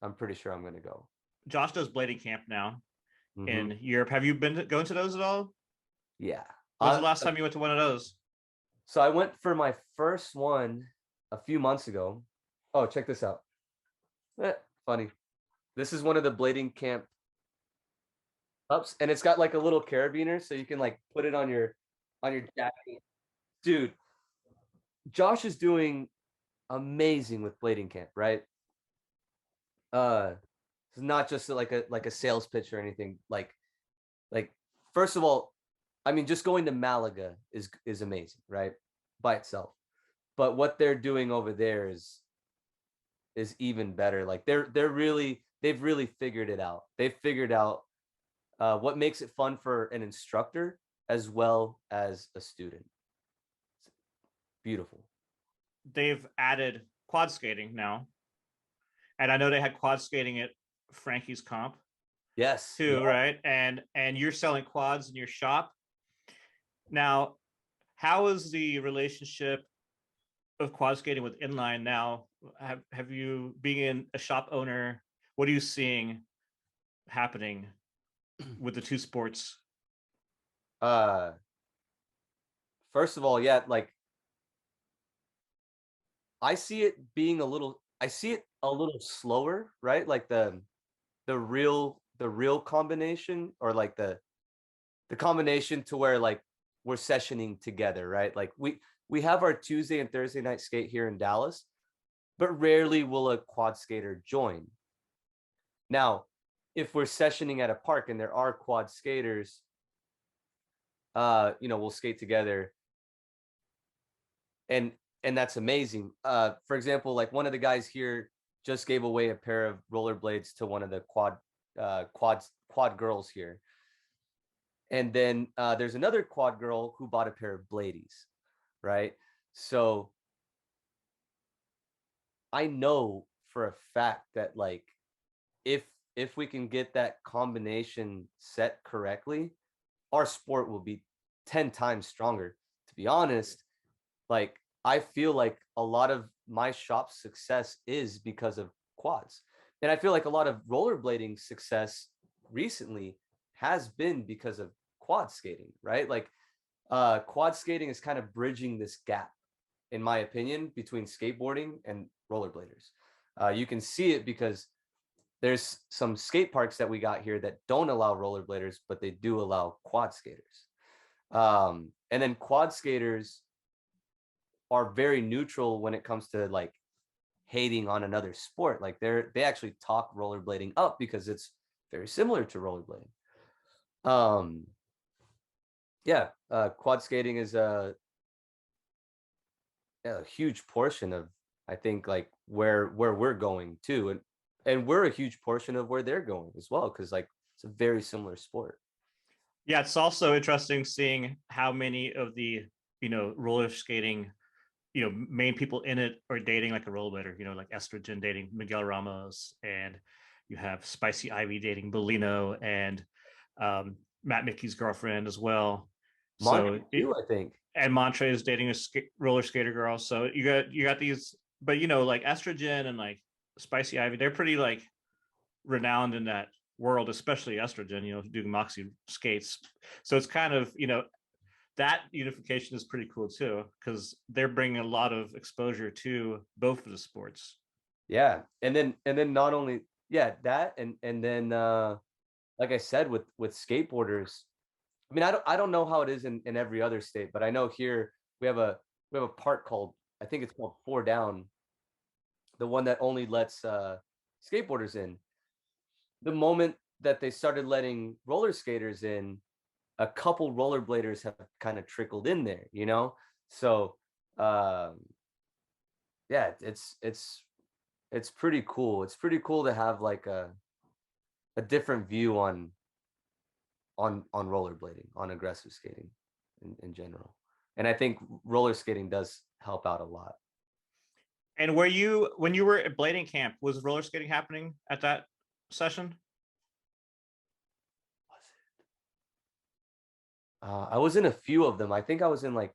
I'm pretty sure I'm going to go. Josh does blading camp now in Europe. Have you been going to those at all? Yeah. When was the last time you went to one of those? So I went for my first one a few months ago. Oh, check this out. Funny. This is one of the blading camp ups, and it's got like a little carabiner, so you can like put it on your jacket. Dude, Josh is doing amazing with blading camp, right? It's not just like a sales pitch or anything. Like first of all, just going to Malaga is amazing, right? By itself. But what they're doing over there is even better. Like they've really figured it out. They've figured out what makes it fun for an instructor as well as a student. It's beautiful. They've added quad skating now. And I know they had quad skating at Franky's comp. Yes. Too, yeah. Right? And you're selling quads in your shop. Now, how is the relationship of quad skating with inline now? Have you, being a shop owner, what are you seeing happening with the two sports? First of all, yeah, like I see it a little slower, right? Like the real combination, or like the combination to where like we're sessioning together, right? Like we have our Tuesday and Thursday night skate here in Dallas, but rarely will a quad skater join. Now, if we're sessioning at a park and there are quad skaters, we'll skate together. And that's amazing. For example, like one of the guys here just gave away a pair of rollerblades to one of the quad girls here. And then there's another quad girl who bought a pair of bladies, right? So I know for a fact that like if we can get that combination set correctly, our sport will be 10 times stronger. To be honest, like I feel like a lot of my shop's success is because of quads. And I feel like a lot of rollerblading success recently has been because of quad skating, right? Like quad skating is kind of bridging this gap, in my opinion, between skateboarding and rollerbladers. You can see it because there's some skate parks that we got here that don't allow rollerbladers, but they do allow quad skaters. And then quad skaters are very neutral when it comes to like hating on another sport. Like they actually talk rollerblading up because it's very similar to rollerblading. Yeah, quad skating is a huge portion of, I think, like where we're going to, and we're a huge portion of where they're going as well, because like it's a very similar sport. Yeah, it's also interesting seeing how many of the roller skating main people in it are dating like a rollerblader. Like Estrogen dating Miguel Ramos, and you have Spicy Ivy dating Bolino, and Matt Mickey's girlfriend as well. So Montreal, I think. and Montre is dating a roller skater girl. So you got these, but like Estrogen and like Spicy Ivy, they're pretty like renowned in that world, especially Estrogen, doing Moxie skates. So it's kind of, that unification is pretty cool too, because they're bringing a lot of exposure to both of the sports. Yeah. And then not only, yeah, that, and then like I said, with skateboarders, I mean, I don't know how it is in every other state, but I know here we have a park called, I think it's called Hoedown, the one that only lets skateboarders in. The moment that they started letting roller skaters in, a couple rollerbladers have kind of trickled in there, So yeah, it's pretty cool. It's pretty cool to have like a different view on rollerblading, on aggressive skating in general. And I think roller skating does help out a lot. And when you were at blading camp, was roller skating happening at that session? I was in a few of them. I think I was in like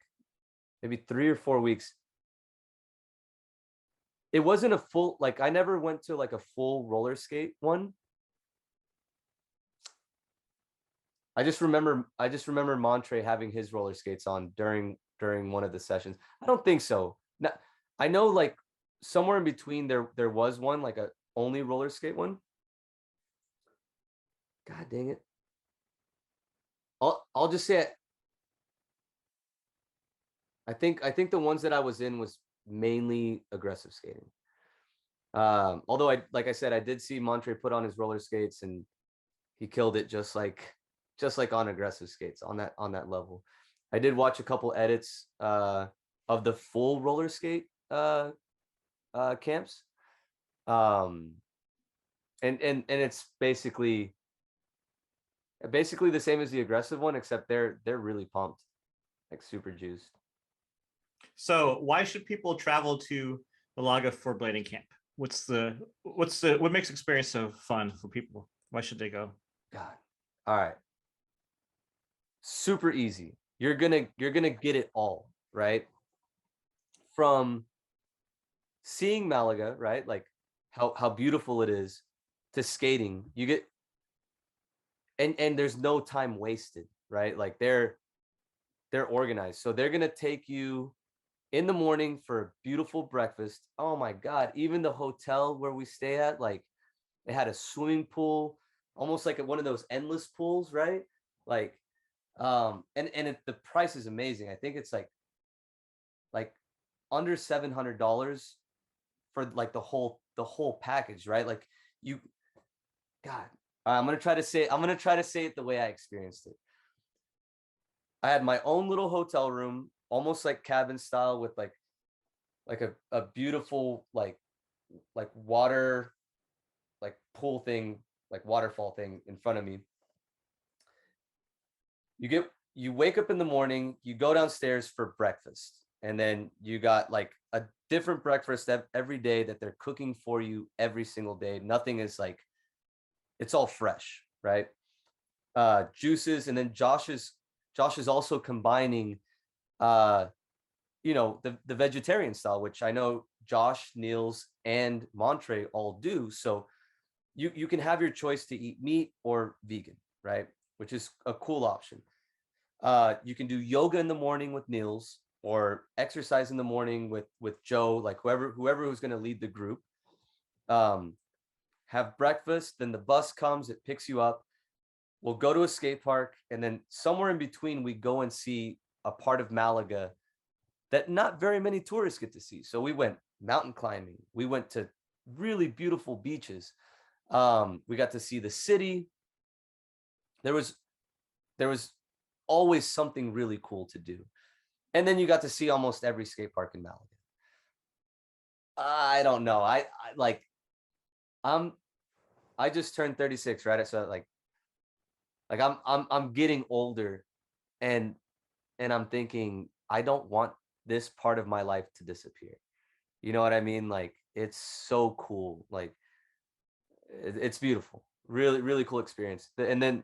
maybe 3 or 4 weeks. It wasn't a full, like I never went to like a full roller skate one. I just remember Montre having his roller skates on during one of the sessions. I don't think so. No, I know like somewhere in between there was one, like a only roller skate one. God dang it. I'll just say it. I think the ones that I was in was mainly aggressive skating. Although like I said, I did see Montre put on his roller skates and he killed it just like on aggressive skates on that level. I did watch a couple edits of the full roller skate camps. And it's basically the same as the aggressive one, except they're really pumped, like super juiced. So why should people travel to Malaga for blading camp? What makes experience so fun for people? Why should they go? God. All right. Super easy. You're gonna get it all, right? From seeing Malaga, right? Like how beautiful it is, to skating. You get, and there's no time wasted, right? Like they're organized. So they're gonna take you in the morning for a beautiful breakfast. Oh my God. Even the hotel where we stay at, like it had a swimming pool, almost like one of those endless pools, right? Like, and the price is amazing. I think it's like under $700 for like the whole package, right? Like you, God, I'm gonna try to say it the way I experienced it. I had my own little hotel room, almost like cabin style, with like a beautiful like water, like pool thing, like waterfall thing in front of me. You wake up in the morning, you go downstairs for breakfast, and then you got like a different breakfast every day that they're cooking for you every single day. Nothing is like, it's all fresh, right? Juices. And then Josh is also combining the vegetarian style, which I know Josh, Niels, and Montre all do. So you can have your choice to eat meat or vegan, right? Which is a cool option. You can do yoga in the morning with Niels, or exercise in the morning with Joe, like whoever who's going to lead the group. Have breakfast, then the bus comes, it picks you up. We'll go to a skate park, and then somewhere in between, we go and see a part of Malaga that not very many tourists get to see. So we went mountain climbing. We went to really beautiful beaches. We got to see the city. There was always something really cool to do. And then you got to see almost every skate park in Malaga. I don't know. I like I just turned 36, right? So like I'm getting older, and I'm thinking I don't want this part of my life to disappear. You know what I mean? Like, it's so cool. Like, it's beautiful. Really, really cool experience. And then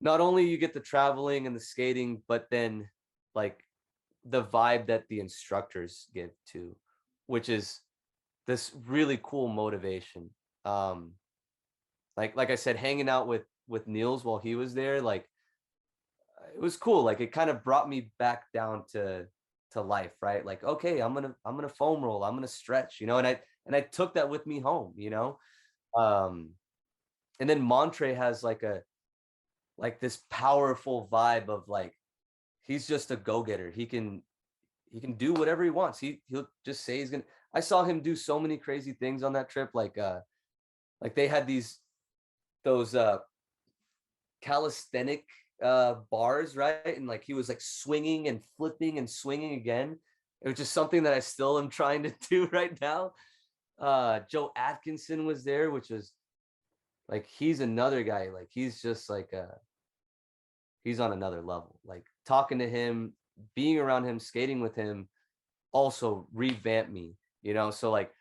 not only you get the traveling and the skating, but then like the vibe that the instructors give too, which is this really cool motivation. Like I said, hanging out with Niels while he was there, like, it was cool. Like, it kind of brought me back down to life, right? Like, okay, I'm gonna foam roll, I'm gonna stretch, and I took that with me home, and then Montre has like this powerful vibe of like, he's just a go-getter. He can do whatever he wants. He'll just say he's gonna. I saw him do so many crazy things on that trip. Like they had those calisthenic bars, right? And like, he was like swinging and flipping and swinging again. It was just something that I still am trying to do right now. Joe Atkinson was there, which is like, he's another guy. Like, he's just like he's on another level. Like, talking to him, being around him, skating with him also revamped me, So like,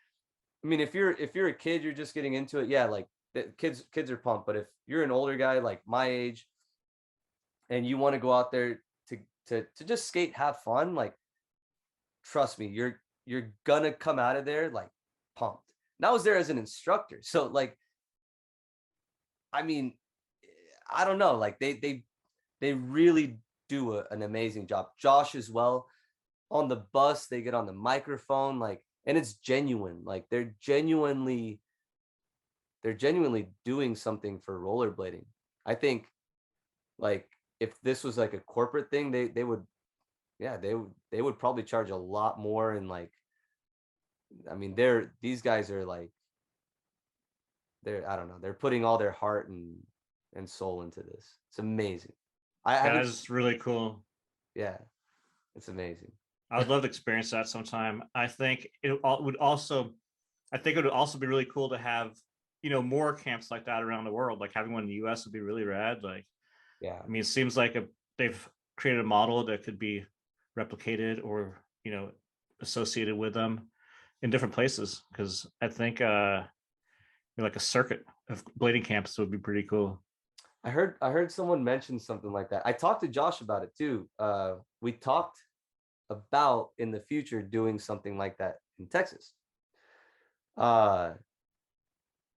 I mean, if you're a kid, you're just getting into it, yeah, like, the kids are pumped. But if you're an older guy like my age, and you want to go out there to just skate, have fun, like, trust me, you're gonna come out of there like pumped. And I was there as an instructor, so like, I mean, I don't know, like, they really do an amazing job. Josh as well. On the bus, they get on the microphone, like, and it's genuine. Like, they're genuinely doing something for rollerblading. I think, like, if this was like a corporate thing, they would, yeah, they would probably charge a lot more. And like, I mean, these guys are like, I don't know, they're putting all their heart and soul into this. It's amazing. That is really cool. Yeah, it's amazing. I would love to experience that sometime. I think it would also be really cool to have, more camps like that around the world. Like, having one in the US would be really rad. Like, Yeah, I mean, it seems like they've created a model that could be replicated or, associated with them in different places. Because I think like a circuit of blading camps would be pretty cool. I heard someone mention something like that. I talked to Josh about it too. We talked about in the future doing something like that in Texas. And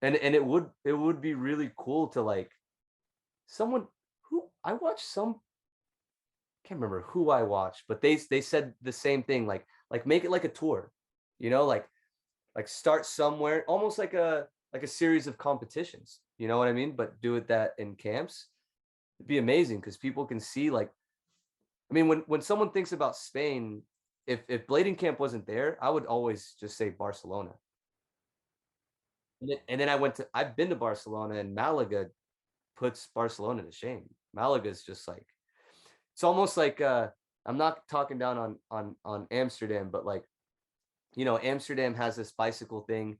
it would be really cool to, like, someone who I watched some, can't remember who I watched, but they said the same thing, like make it like a tour, like start somewhere, almost like a series of competitions, you know what I mean? But do it that in camps. It'd be amazing, because people can see, like, I mean, when someone thinks about Spain, if blading camp wasn't there, I would always just say Barcelona. And then I've been to Barcelona, and Malaga puts Barcelona to shame. Malaga is just like, it's almost like, I'm not talking down on Amsterdam, but like, Amsterdam has this bicycle thing,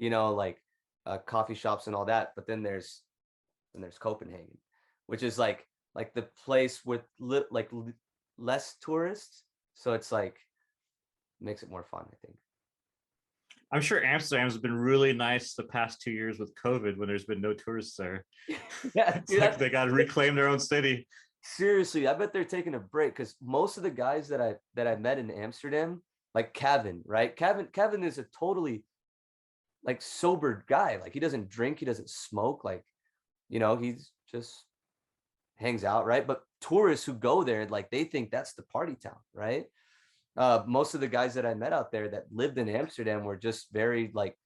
like, coffee shops and all that. But then there's Copenhagen, which is like the place with less tourists. So it's like, makes it more fun, I think. I'm sure Amsterdam's been really nice the past 2 years with COVID, when there's been no tourists there. Yeah, It's like they got to reclaim their own city. Seriously, I bet they're taking a break because most of the guys that I met in Amsterdam, like Kevin, right? Kevin is a totally like sober guy. Like he doesn't drink, he doesn't smoke. Like, he's just hangs out, right? But tourists who go there, like they think that's the party town, right? Most of the guys that I met out there that lived in Amsterdam were just very like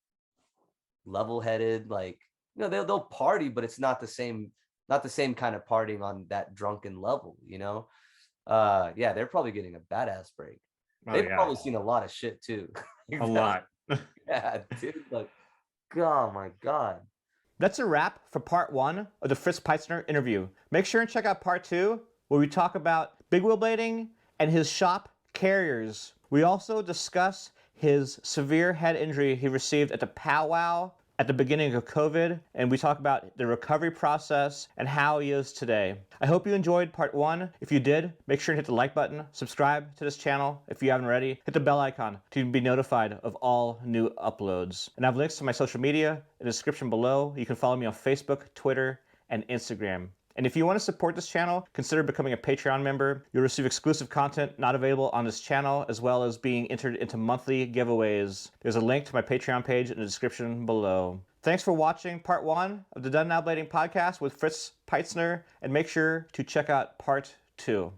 level-headed, like they'll party, but it's not the same kind of partying on that drunken level, yeah, they're probably getting a badass break. Oh, They've yeah. probably seen a lot of shit too. A lot. Yeah, dude, like, oh my God. That's a wrap for part 1 of the Fritz Peitzner interview. Make sure and check out part 2, where we talk about big wheel blading and his shop carriers. We also discuss his severe head injury he received at the Pow Wow at the beginning of COVID, and we talk about the recovery process and how he is today. I hope you enjoyed part 1. If you did, make sure to hit the like button, subscribe to this channel if you haven't already, hit the bell icon to be notified of all new uploads. And I have links to my social media in the description below. You can follow me on Facebook, Twitter, and Instagram. And if you want to support this channel, consider becoming a Patreon member. You'll receive exclusive content not available on this channel, as well as being entered into monthly giveaways. There's a link to my Patreon page in the description below. Thanks for watching part 1 of the Done Now Blading podcast with Fritz Peitzner, and make sure to check out part 2.